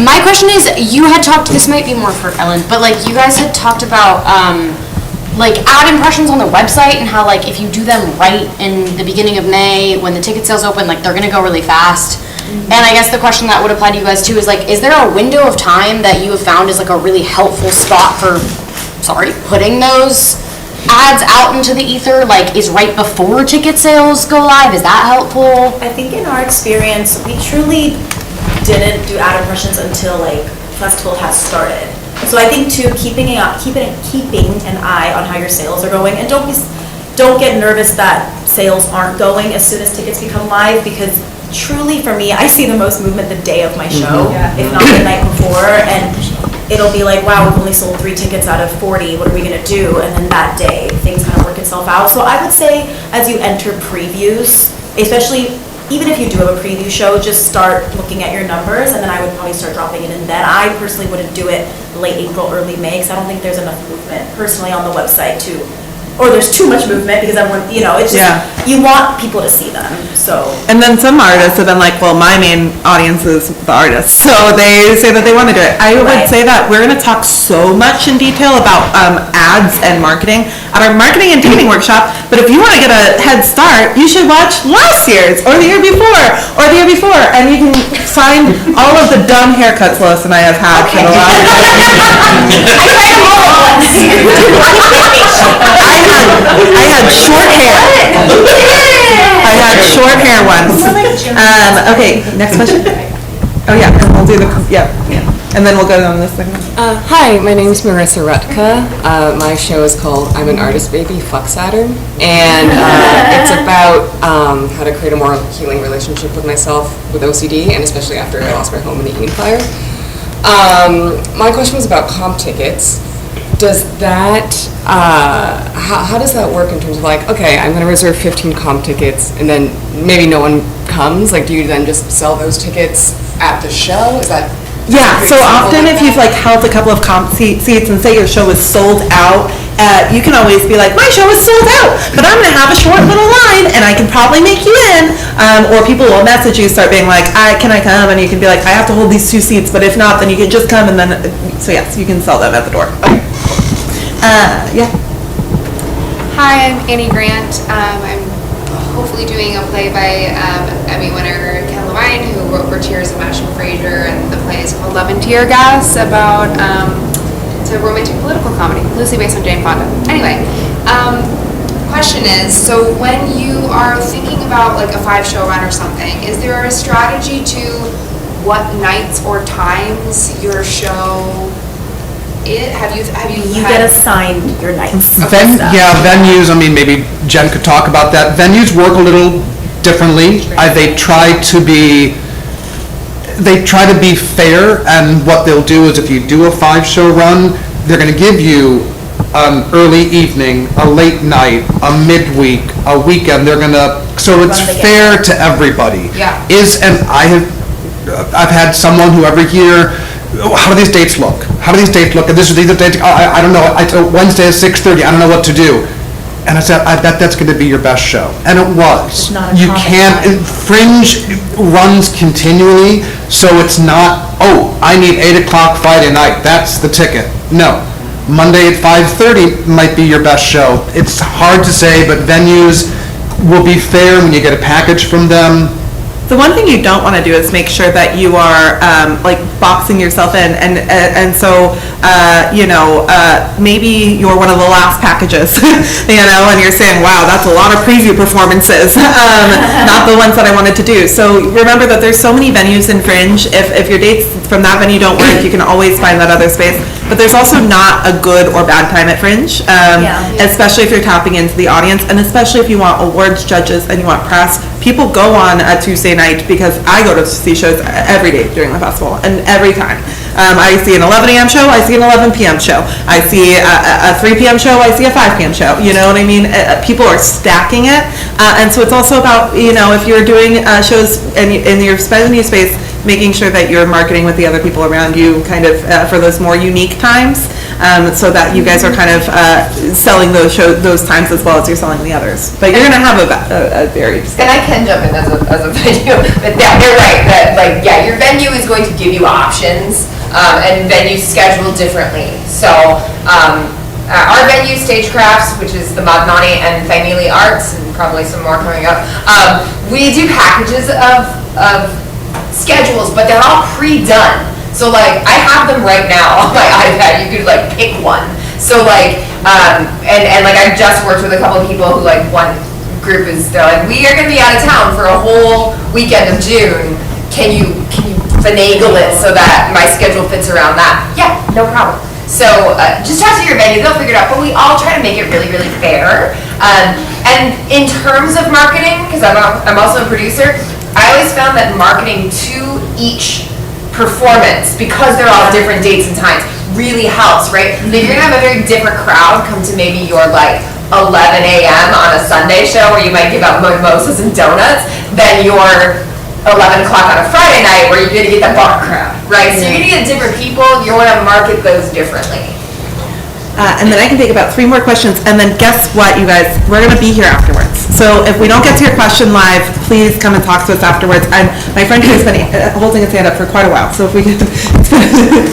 My question is, you had talked, this might be more for Ellen, but like you guys had talked about like ad impressions on the website and how like if you do them right in the beginning of May when the ticket sales open, like they're gonna go really fast. And I guess the question that would apply to you guys too is like, is there a window of time that you have found is like a really helpful spot for, putting those ads out into the ether, like, is right before ticket sales go live? Is that helpful? I think in our experience, we truly didn't do ad impressions until like festival has started. So I think too, keeping an eye on how your sales are going, and don't get nervous that sales aren't going as soon as tickets become live, because truly for me, I see the most movement the day of my show, if not the night before, and it'll be like, wow, we've only sold 3 tickets out of 40, what are we gonna do? And then that day, things kind of work itself out. So I would say, as you enter previews, especially, even if you do have a preview show, just start looking at your numbers, and then I would probably start dropping it in then. I personally wouldn't do it late April, early May, because I don't think there's enough movement personally on the website to, or there's too much movement because everyone, it's just, you want people to see them, so. And then some artists have been like, well, my main audience is the artists, so they say that they want to do it. I would say that we're going to talk so much in detail about ads and marketing at our marketing and dating workshop, but if you want to get a head start, you should watch last year's, or the year before, and you can find all of the dumb haircuts Lois and I have had for the last I had short hair. I had short hair once. Okay, next question. Oh yeah, and we'll do the and then we'll go on this thing. Hi, my name is Marissa Rutka. My show is called I'm an Artist Baby, Fuck Saturn, and it's about how to create a more healing relationship with myself with OCD, and especially after I lost my home in the Eaton fire. My question was about comp tickets. Does that, how does that work in terms of like, okay, I'm going to reserve 15 comp tickets and then maybe no one comes? Like, do you then just sell those tickets at the show? Is that? Yeah, so often if you've like held a couple of comp seats and say your show is sold out, you can always be like, my show is sold out, but I'm going to have a short little line and I can probably make you in. Or people will message you, start being like, can I come? And you can be like, I have to hold these 2 seats, but if not, then you can just come, and then, so yes, you can sell them at the door. Okay. Hi, I'm Annie Grant. I'm hopefully doing a play by Emmy winner Ken Levine, who wrote For Tears of Mashing Fraser, and the play is called Love and Tear Gas, about it's a romantic political comedy, loosely based on Jane Fonda. Anyway, question is, so when you are thinking about like a 5-show run or something, is there a strategy to what nights or times your show? Have you get assigned your nights? Venues, I mean, maybe Jen could talk about that. Venues work a little differently. They try to be fair, and what they'll do is if you do a 5-show run, they're going to give you an early evening, a late night, a midweek, a weekend. They're going to, so it's fair to everybody. Yeah. I've had someone who every year, how do these dates look? How do these dates look? And these are dates. I don't know. Wednesday at 6:30. I don't know what to do. And I said, I bet that's going to be your best show. And it was. You can't. Fringe runs continually, so it's not. Oh, I need 8 o'clock Friday night. That's the ticket. No. Monday at 5:30 might be your best show. It's hard to say, but venues will be fair when you get a package from them. The one thing you don't want to do is make sure that you are like boxing yourself in, and so maybe you're one of the last packages, and you're saying, wow, that's a lot of preview performances, not the ones that I wanted to do. So remember that there's so many venues in Fringe. If your dates from that venue don't work, you can always find that other space. But there's also not a good or bad time at Fringe, especially if you're tapping into the audience, and especially if you want awards judges and you want press. People go on a Tuesday night, because I go to see shows every day during the festival, and every time. I see an 11 a.m. show, I see an 11 p.m. show. I see a 3 p.m. show, I see a 5 p.m. show. You know what I mean? People are stacking it. And so it's also about, if you're doing shows and you're spending your space, making sure that you're marketing with the other people around you kind of for those more unique times, so that you guys are kind of selling those times as well as you're selling the others. But you're going to have a varied. And I can jump in as a venue, but yeah, you're right, that your venue is going to give you options, and venues schedule differently. So our venue, Stagecrafts, which is the Magnani and Fainili Arts, and probably some more coming up, we do packages of schedules, but they're all pre-done. So like, I have them right now on my iPad. You could like pick one. So like, and like I just worked with a couple of people who like one group they're like, we are gonna be out of town for a whole weekend of June. Can you finagle it so that my schedule fits around that? Yeah, no problem. So just talk to your venue, they'll figure it out. But we all try to make it really, really fair. And in terms of marketing, because I'm also a producer, I always found that marketing to each performance, because they're all different dates and times, really helps, right? So you're gonna have a very different crowd come to maybe your like 11 a.m. on a Sunday show where you might give out mimosas and donuts than your 11 o'clock on a Friday night where you're gonna get the bar crowd, right? So you're gonna get different people, you wanna market those differently. And then I can take about 3 more questions, and then guess what, you guys? We're going to be here afterwards. So if we don't get to your question live, please come and talk to us afterwards. And my friend here has been holding his hand up for quite a while, so if we can...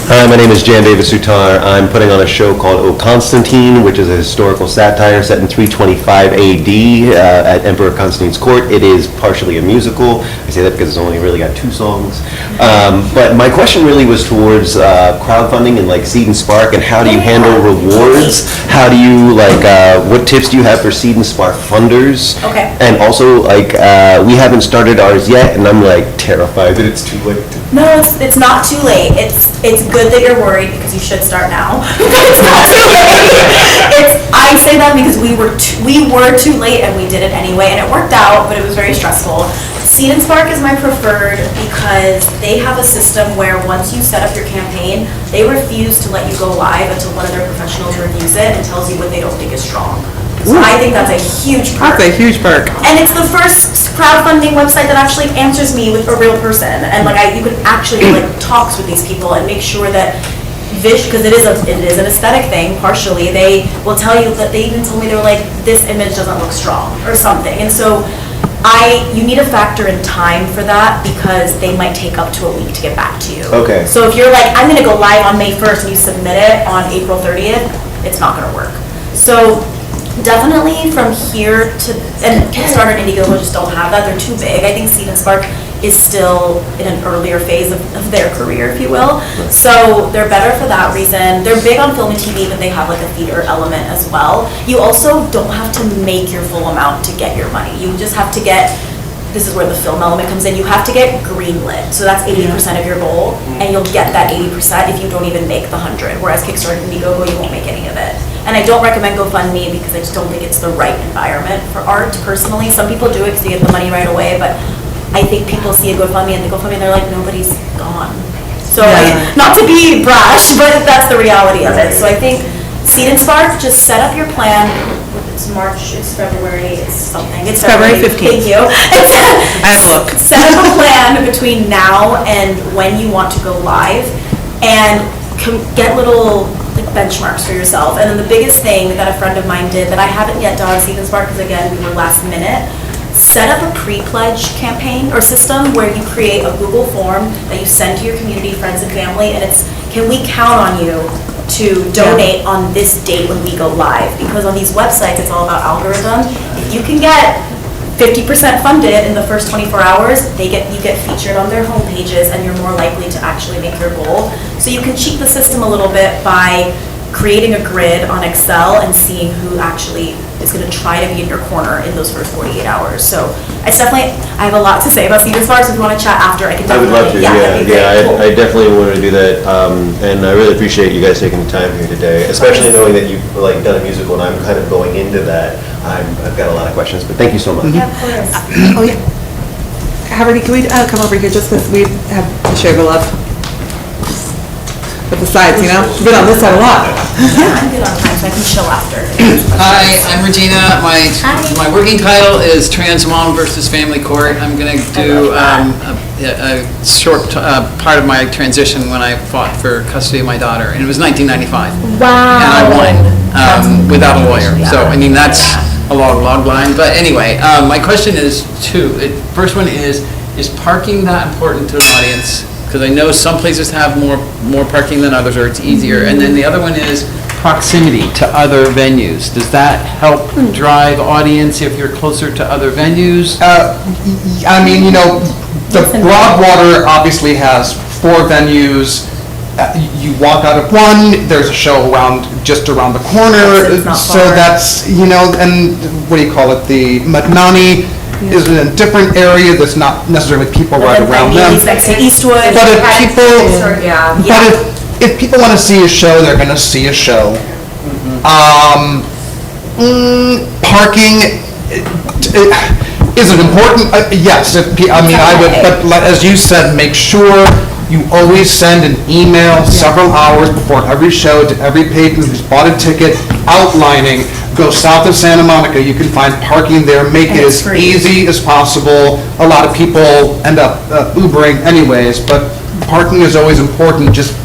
Hi, my name is Jan Davis Sutar. I'm putting on a show called O Constantine, which is a historical satire set in 325 AD at Emperor Constantine's court. It is partially a musical. I say that because it's only really got 2 songs. But my question really was towards crowdfunding and like Seed and Spark, and how do you handle rewards? How do you what tips do you have for Seed and Spark funders? Okay. And also we haven't started ours yet, and I'm like terrified that it's too late. No, it's not too late. It's good that you're worried because you should start now. It's not too late. I say that because we were too late and we did it anyway, and it worked out, but it was very stressful. Seed and Spark is my preferred because they have a system where once you set up your campaign, they refuse to let you go live until one of their professionals reviews it and tells you what they don't think is strong. So I think that's a huge perk. That's a huge perk. And it's the first crowdfunding website that actually answers me with a real person. And like you can actually like talks with these people and make sure that because it is an aesthetic thing partially. They will tell you that they even told me they were like, this image doesn't look strong or something. And so you need to factor in time for that because they might take up to a week to get back to you. Okay. So if you're like, I'm gonna go live on May 1st and you submit it on April 30th, it's not gonna work. So definitely from here to, and Kickstarter and Indiegogo just don't have that, they're too big. I think Seed and Spark is still in an earlier phase of their career, if you will. So they're better for that reason. They're big on film and TV, but they have like a theater element as well. You also don't have to make your full amount to get your money. You just have to get, this is where the film element comes in, you have to get greenlit. So that's 80% of your goal, and you'll get that 80% if you don't even make the 100. Whereas Kickstarter and Indiegogo, you won't make any of it. And I don't recommend GoFundMe because I just don't think it's the right environment for art, personally. Some people do it because they get the money right away, but I think people see a GoFundMe and they're like, nobody's gone. So not to be brash, but that's the reality of it. So I think Seed and Spark, just set up your plan. It's March, it's February, it's something. It's February 15th. Thank you. I have a look. Set up a plan between now and when you want to go live and get little benchmarks for yourself. And then the biggest thing that a friend of mine did that I haven't yet done on Seed and Spark, because again, we were last minute, set up a pre-pledge campaign or system where you create a Google form that you send to your community, friends and family, and it's, can we count on you to donate on this date when we go live? Because on these websites, it's all about algorithm. If you can get 50% funded in the first 24 hours, you get featured on their homepages and you're more likely to actually make your goal. So you can cheat the system a little bit by creating a grid on Excel and seeing who actually is going to try to be in your corner in those first 48 hours. So I have a lot to say about Seed and Spark, so if you want to chat after, I can I would definitely. love to, Cool. I definitely want to do that, and I really appreciate you guys taking the time here today, especially knowing that you've like done a musical and I'm kind of going into that. I've got a lot of questions, but thank you so much. Yeah, of course. Oh, yeah. Harper, can we come over here just because we have to share the love? With the sides, you know? We've been on this side a lot. Yeah, I'm good on time, so I can chill after. Hi, I'm Regina. My working title is Trans Mom versus Family Court. I'm going to do a short part of my transition when I fought for custody of my daughter, and it was 1995. Wow. And I won without a lawyer. So, I mean, that's a long line. But anyway, my question is two. First one is parking that important to an audience? Because I know some places have more parking than others, or it's easier. And then the other one is proximity to other venues. Does that help drive audience if you're closer to other venues? I mean, you know, the Broadwater obviously has 4 venues, you walk out of one, there's a show just around the corner. It's not So far. that's, and what do you call it, the Madnani is in a different area that's not necessarily people right around them. He's next to Eastwood. But if people, Yeah. but if people want to see a show, they're going to see a show. Parking is it important? Yes. I would, but as you said, make sure you always send an email several hours before every show to every patron who's bought a ticket outlining, go south of Santa Monica, you can find parking there, make it as easy as possible. A lot of people end up Ubering anyways, but parking is always important. Just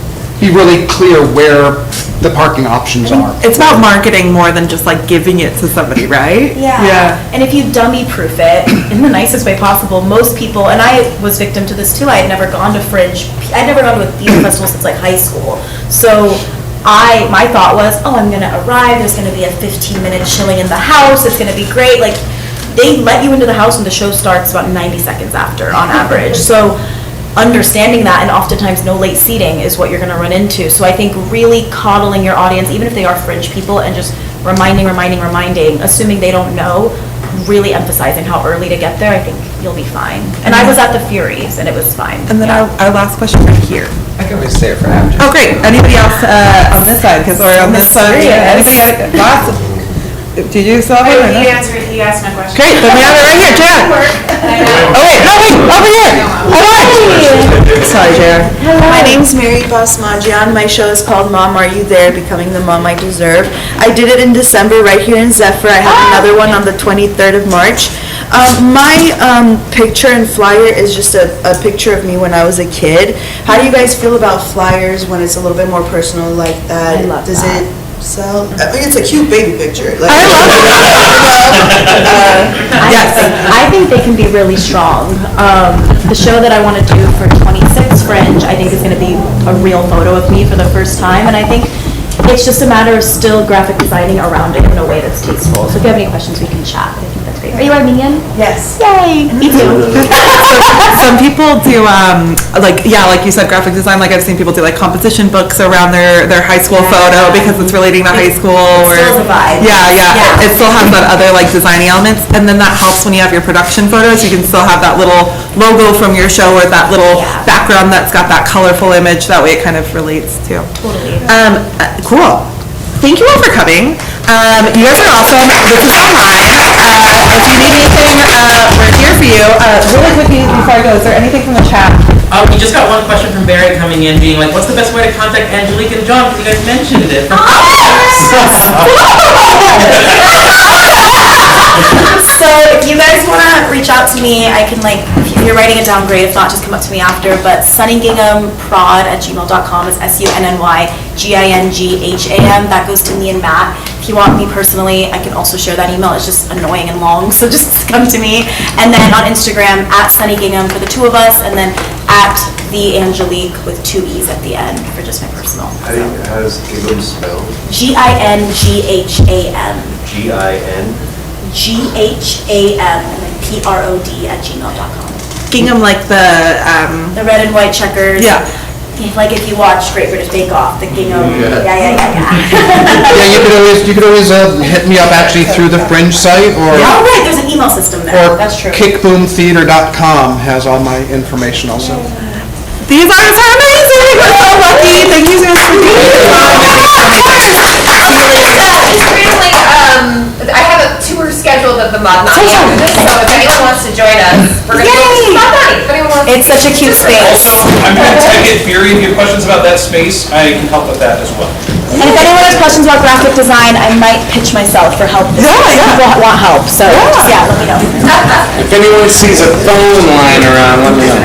be really clear where the parking options are. It's about marketing more than just like giving it to somebody, right? Yeah. And if you dummy proof it in the nicest way possible, most people, and I was victim to this too, I had never gone to Fringe, I'd never gone to a theater festival since like high school. So my thought was, I'm gonna arrive, there's gonna be a 15-minute chilling in the house, it's gonna be great. Like, they let you into the house and the show starts about 90 seconds after on average. So understanding that, and oftentimes no late seating is what you're going to run into. So I think really coddling your audience, even if they are Fringe people, and just reminding, assuming they don't know, really emphasizing how early to get there, I think you'll be fine. And I was at the Furies, and it was fine. And then our last question right here. I can always stay for after. Oh, great. Anybody else on this side? Because we're on this side. Anybody got lots of, did you still have it or no? He asked my question. Great, then we have it right here, Jan. Oh, wait, over here. Sorry, Jan. My name's Mary Basmanjian. My show is called Mom, Are You There? Becoming the Mom I Deserve. I did it in December right here in Zephyr. I have another one on the 23rd of March. My picture and flyer is just a picture of me when I was a kid. How do you guys feel about flyers when it's a little bit more personal like that? I love Does that. it sell? I mean, it's a cute baby picture. Like, I think they can be really strong. The show that I want to do for 26 Fringe, I think is going to be a real photo of me for the first time, and I think it's just a matter of still graphic designing around it in a way that's tasteful. So if you have any questions, we can chat. I think that's great. Are you Armenian? Yes. Yay! Me too. Some people do, like you said, graphic design. Like I've seen people do like composition books around their high school photo because it's relating to high school. It still has a vibe. Yeah. It still has that other like designy elements, and then that helps when you have your production photos. You can still have that little logo from your show or that little background that's got that colorful image. That way, it kind of relates too. Totally. Cool. Thank you all for coming. You guys are awesome. This is online. If you need anything, we're here for you. Really quickly before I go, is there anything from the chat? We just got one question from Barry coming in, being like, what's the best way to contact Angelique and John? Because you guys mentioned it. So if you guys want to reach out to me, I can if you're writing it down, great. If not, just come up to me after. But sunnyginghamprod@gmail.com is SUNNYGINGHAM. That goes to me and Matt. If you want me personally, I can also share that email. It's just annoying and long, so just come to me. And then on Instagram, @Sunny Gingham for the two of us, and then @TheAngelique with 2 E's at the end for just my personal. How does Gingham spell? GINGHAM. G-I-N? GHAM and then PROD@gmail.com. Gingham, like the red and white checkers. Yeah. Like if you watch Great British Bake Off, the gingham. Yeah. Yeah, you could always hit me up actually through the Fringe site or. Oh right, there's an email system there. Or That's true. kickboomtheater.com has all my information also. These artists are amazing. We're so lucky. Thank you so much for being here. I have a tour scheduled of the Madnani after this, so if anyone wants to join us, we're going to go to Madnani. If anyone wants It's such a cute space. I'm going to tag it, Fury, if you have questions about that space, I can help with that as well. And if anyone has questions about graphic design, I might pitch myself for help. People want help, so let me know. If anyone sees a phone line around, let me know.